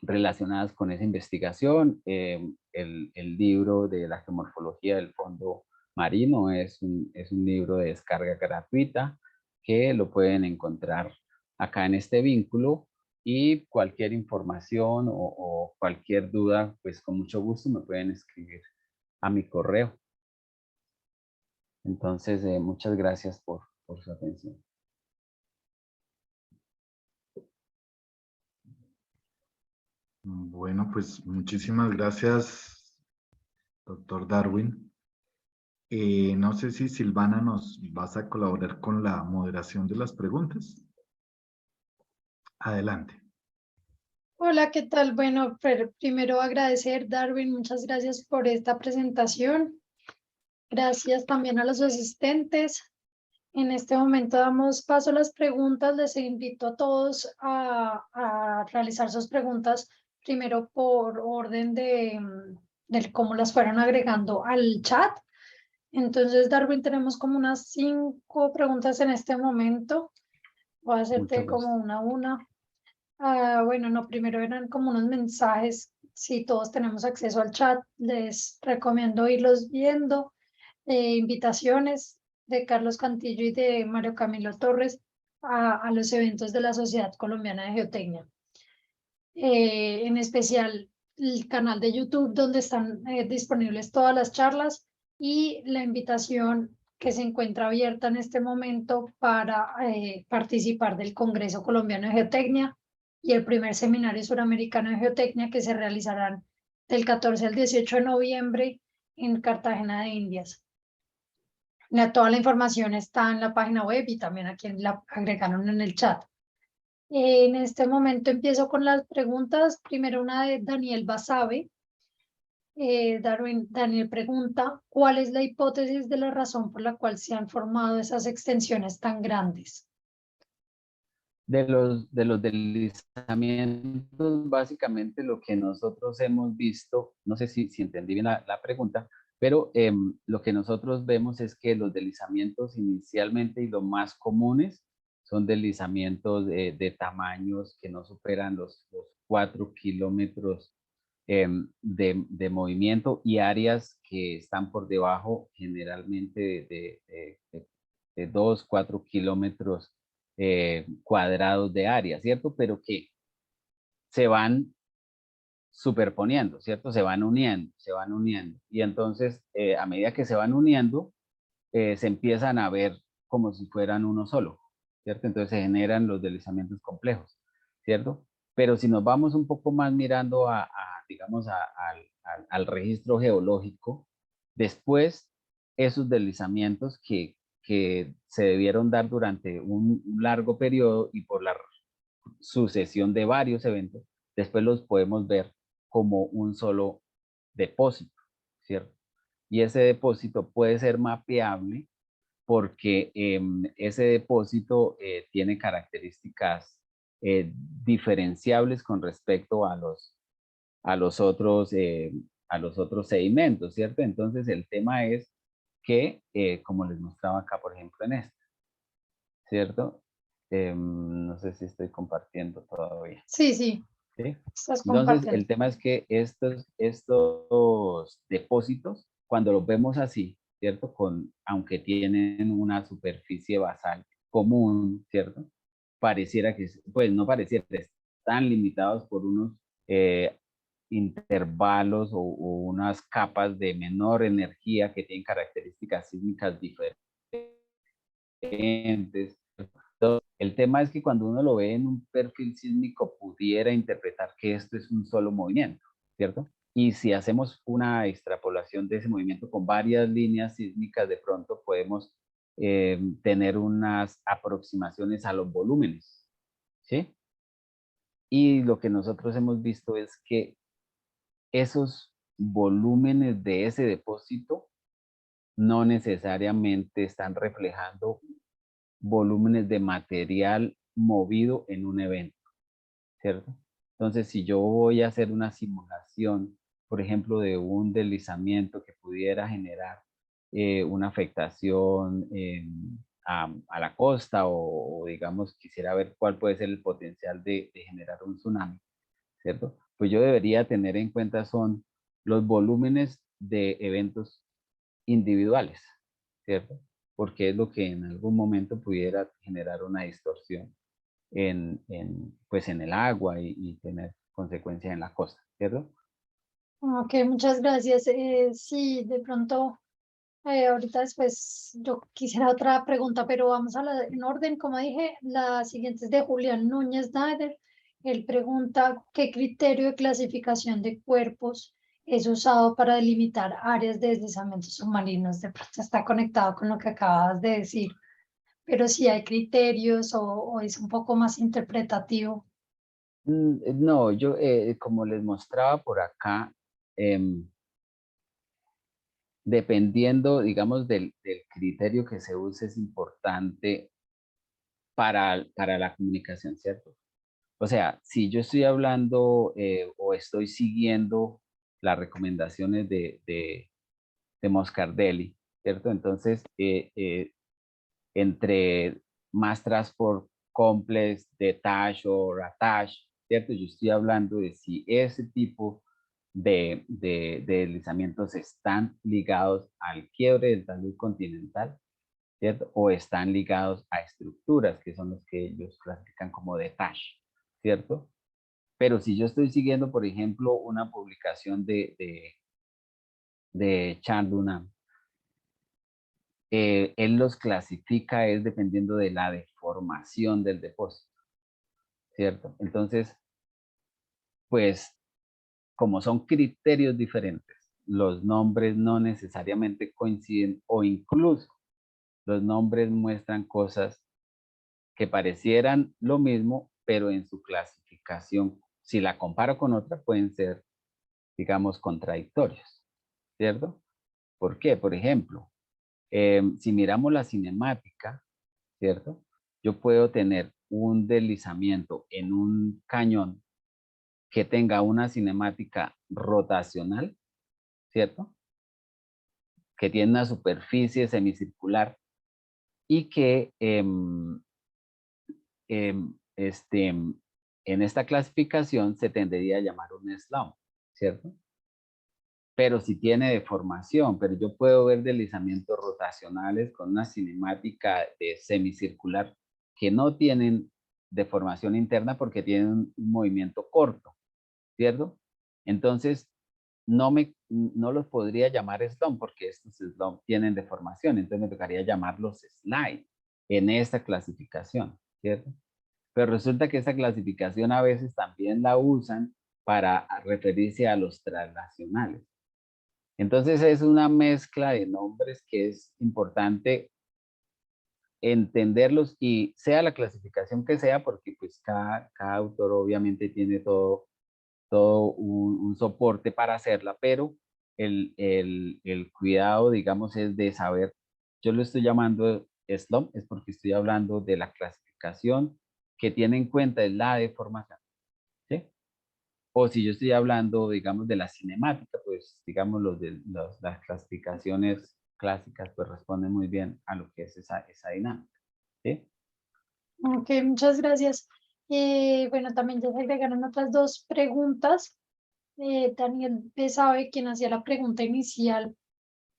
relacionadas con esa investigación. El libro de la geomorfología del fondo marino es un libro de descarga gratuita que lo pueden encontrar acá en este vínculo. Y cualquier información o cualquier duda, pues con mucho gusto me pueden escribir a mi correo. Entonces, muchas gracias por su atención. Bueno, pues muchísimas gracias, doctor Darwin. No sé si Silvana nos vas a colaborar con la moderación de las preguntas. Adelante. Hola, ¿qué tal? Bueno, primero agradecer, Darwin, muchas gracias por esta presentación. Gracias también a los asistentes. En este momento damos paso a las preguntas. Les invito a todos a realizar sus preguntas primero por orden de cómo las fueron agregando al chat. Entonces, Darwin, tenemos como unas 5 preguntas en este momento. Voy a hacerte Mucho como gusto. una a una. Bueno, no, primero eran como unos mensajes. Si todos tenemos acceso al chat, les recomiendo irlos viendo. Invitaciones de Carlos Cantillo y de Mario Camilo Torres a los eventos de la Sociedad Colombiana de Geotecnia. En especial el canal de YouTube donde están disponibles todas las charlas y la invitación que se encuentra abierta en este momento para participar del Congreso Colombiano de Geotecnia y el primer seminario suramericano de geotecnia que se realizarán del 14 al 18 de noviembre en Cartagena de Indias. Toda la información está en la página web y también aquí la agregaron en el chat. En este momento empiezo con las preguntas. Primero una de Daniel Basabe. Daniel pregunta, ¿cuál es la hipótesis de la razón por la cual se han formado esas extensiones tan grandes? De los deslizamientos, básicamente lo que nosotros hemos visto, no sé si entendí bien la pregunta, pero lo que nosotros vemos es que los deslizamientos inicialmente y los más comunes son deslizamientos de tamaños que no superan los 4 kilómetros de movimiento y áreas que están por debajo generalmente de 2, 4 kilómetros cuadrados de área, ¿cierto? Pero que se van superponiendo, ¿cierto? Se van uniendo, se van uniendo. Y entonces, a medida que se van uniendo, se empiezan a ver como si fueran uno solo, ¿cierto? Entonces se generan los deslizamientos complejos, ¿cierto? Pero si nos vamos un poco más mirando digamos, al registro geológico, después esos deslizamientos que se debieron dar durante un largo periodo y por la sucesión de varios eventos, después los podemos ver como un solo depósito, ¿cierto? Y ese depósito puede ser mapeable porque ese depósito tiene características diferenciables con respecto a los otros, a los otros sedimentos, ¿cierto? Entonces el tema es que, como les mostraba acá, por ejemplo, en este, ¿cierto? No sé si estoy compartiendo todavía. Sí, sí, ¿Sí? estás Entonces, compartiendo. el tema es que estos depósitos, cuando los vemos así, ¿cierto? Aunque tienen una superficie basal común, ¿cierto? Pareciera que, pues no pareciera, están limitados por unos intervalos o unas capas de menor energía que tienen características sísmicas diferentes. Entonces, el tema es que cuando uno lo ve en un perfil sísmico pudiera interpretar que esto es un solo movimiento, ¿cierto? Y si hacemos una extrapolación de ese movimiento con varias líneas sísmicas, de pronto podemos tener unas aproximaciones a los volúmenes, ¿sí? Y lo que nosotros hemos visto es que esos volúmenes de ese depósito no necesariamente están reflejando volúmenes de material movido en un evento, ¿cierto? Entonces, si yo voy a hacer una simulación, por ejemplo, de un deslizamiento que pudiera generar una afectación a la costa o, digamos, quisiera ver cuál puede ser el potencial de generar un tsunami, ¿cierto? Pues yo debería tener en cuenta son los volúmenes de eventos individuales, ¿cierto? Porque es lo que en algún momento pudiera generar una distorsión pues en el agua y tener consecuencias en la costa, ¿cierto? Ok, muchas gracias. Sí, de pronto, ahorita después yo quisiera otra pregunta, pero vamos a la en orden. Como dije, la siguiente es de Julián Núñez Nader. Él pregunta, ¿qué criterio de clasificación de cuerpos es usado para delimitar áreas de deslizamientos submarinos? De pronto está conectado con lo que acabas de decir, pero si hay criterios o es un poco más interpretativo. No, yo como les mostraba por acá, em, dependiendo, digamos, del criterio que se use es importante para la comunicación, ¿cierto? O sea, si yo estoy hablando o estoy siguiendo las recomendaciones de Moscardelli, ¿cierto? Entonces, entre Mass Transport Complex, Detach o Attach, ¿cierto? Yo estoy hablando de si ese tipo de deslizamientos están ligados al quiebre del talud continental, ¿cierto? O están ligados a estructuras, que son los que ellos clasifican como Detach, ¿cierto? Pero si yo estoy siguiendo, por ejemplo, una publicación de Charles Dunham, él los clasifica es dependiendo de la deformación del depósito, ¿cierto? Entonces, pues, como son criterios diferentes, los nombres no necesariamente coinciden o incluso los nombres muestran cosas que parecieran lo mismo, pero en su clasificación, si la comparo con otra, pueden ser, digamos, contradictorios, ¿cierto? ¿Por qué? Por ejemplo, si miramos la cinemática, ¿cierto? Yo puedo tener un deslizamiento en un cañón que tenga una cinemática rotacional, ¿cierto? Que tiene una superficie semicircular y que en esta clasificación se tendería a llamar un slump, ¿cierto? Pero si tiene deformación, pero yo puedo ver deslizamientos rotacionales con una cinemática de semicircular que no tienen deformación interna porque tienen un movimiento corto, ¿cierto? Entonces, no los podría llamar slump porque estos slump tienen deformación, entonces me tocaría llamarlos slide en esta clasificación, ¿cierto? Pero resulta que esta clasificación a veces también la usan para referirse a los traslacionales. Entonces es una mezcla de nombres que es importante entenderlos y sea la clasificación que sea, porque pues cada autor obviamente tiene todo un soporte para hacerla, pero el cuidado, digamos, es de saber, yo lo estoy llamando slump, es porque estoy hablando de la clasificación que tiene en cuenta la deformación, ¿sí? O si yo estoy hablando, digamos, de la cinemática, pues, digamos, las clasificaciones clásicas, pues, responden muy bien a lo que es esa dinámica, ¿sí? Ok, muchas gracias. Bueno, también ya se agregaron otras dos preguntas. Daniel Besabe, quien hacía la pregunta inicial,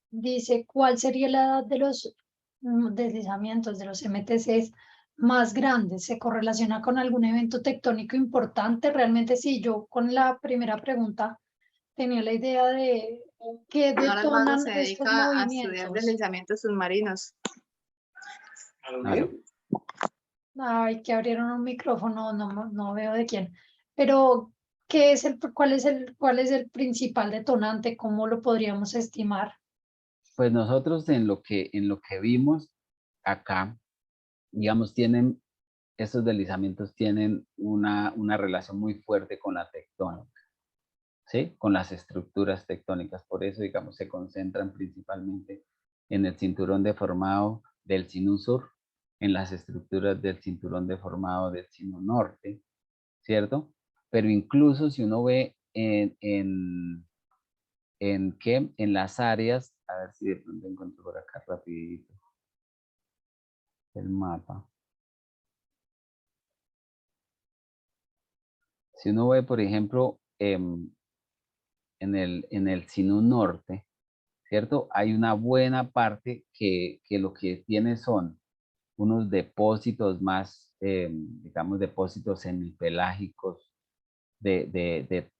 dice, ¿cuál sería la edad de los deslizamientos de los MTCs más grandes? ¿Se correlaciona con algún evento tectónico importante? Realmente sí, yo con la primera pregunta tenía la idea de qué Ahora Armando detonan se estos dedica a estudiar movimientos. deslizamientos submarinos. Claro. Ay, que abrieron un micrófono, no veo de quién. Pero, cuál es el principal detonante? ¿Cómo lo podríamos estimar? Pues nosotros en lo que vimos acá, digamos, estos deslizamientos tienen una relación muy fuerte con la tectónica, ¿sí? Con las estructuras tectónicas. Por eso, digamos, se concentran principalmente en el cinturón deformado del Sinú Sur, en las estructuras del cinturón deformado del Sinú Norte, ¿cierto? Pero incluso si uno ve en las áreas, a ver si de pronto encuentro por acá rapidito el mapa. Si uno ve, por ejemplo, en el Sinú Norte, ¿cierto? Hay una buena parte que lo que tiene son unos depósitos más, digamos, depósitos semipelágicos de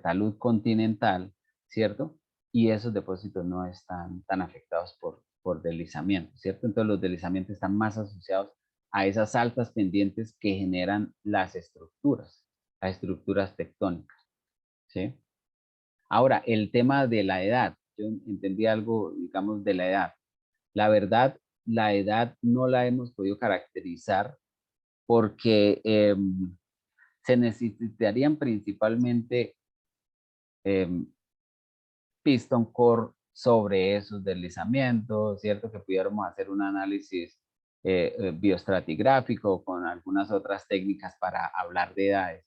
talud continental, ¿cierto? Y esos depósitos no están tan afectados por deslizamientos, ¿cierto? Entonces los deslizamientos están más asociados a esas altas pendientes que generan las estructuras tectónicas, ¿sí? Ahora, el tema de la edad, yo entendí algo, digamos, de la edad. La verdad, la edad no la hemos podido caracterizar porque se necesitarían principalmente piston core sobre esos deslizamientos, ¿cierto? Que pudiéramos hacer un análisis bioestratigráfico, con algunas otras técnicas para hablar de edades.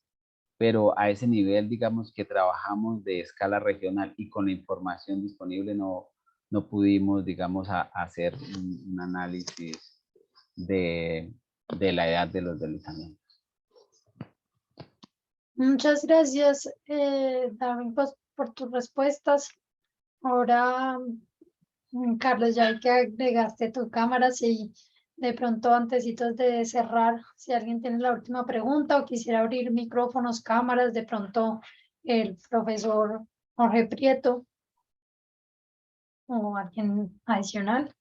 Pero a ese nivel, digamos que trabajamos de escala regional y con la información disponible no pudimos, digamos, hacer un análisis de la edad de los deslizamientos. Muchas gracias, Darwin, pues, por tus respuestas. Ahora, Carlos, ya que agregaste tu cámara, si de pronto antesitos de cerrar, si alguien tiene la última pregunta o quisiera abrir micrófonos, cámaras, de pronto el profesor Jorge Prieto o alguien adicional.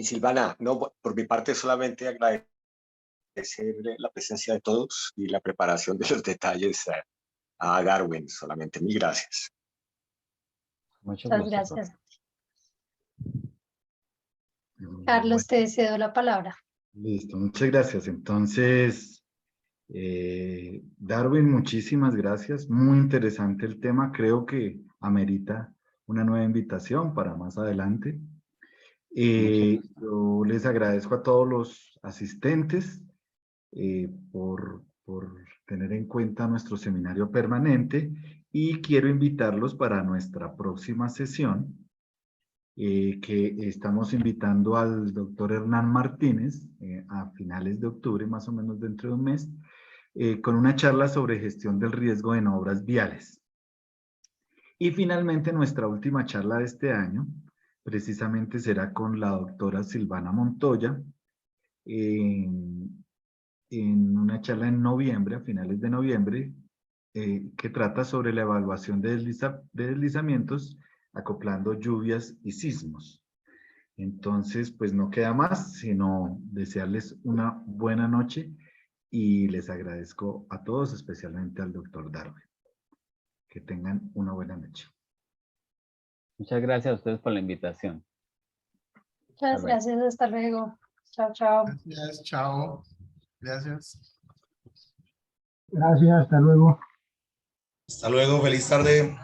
Silvana, no, por mi parte solamente agradecer la presencia de todos y la preparación de los detalles a Darwin, solamente mil gracias. Muchas Gracias. Carlos, te cedo la palabra. Listo, muchas gracias. Entonces, Darwin, muchísimas gracias. Muy interesante el tema. Creo que amerita una nueva invitación para más adelante. Yo les agradezco a todos los asistentes por tener en cuenta nuestro seminario permanente y quiero invitarlos para nuestra próxima sesión, que estamos invitando al doctor Hernán Martínez a finales de octubre, más o menos dentro de un mes, con una charla sobre gestión del riesgo en obras viales. Y finalmente nuestra última charla de este año, precisamente será con la doctora Silvana Montoya, en una charla en noviembre, a finales de noviembre, que trata sobre la evaluación de deslizamientos acoplando lluvias y sismos. Entonces, pues no queda más, sino desearles una buena noche y les agradezco a todos, especialmente al doctor Darwin. Que tengan una buena noche. Muchas gracias a ustedes por la invitación. Muchas gracias, hasta luego. Chao, chao. Gracias, chao. Gracias. Gracias, hasta luego. Hasta luego, feliz tarde.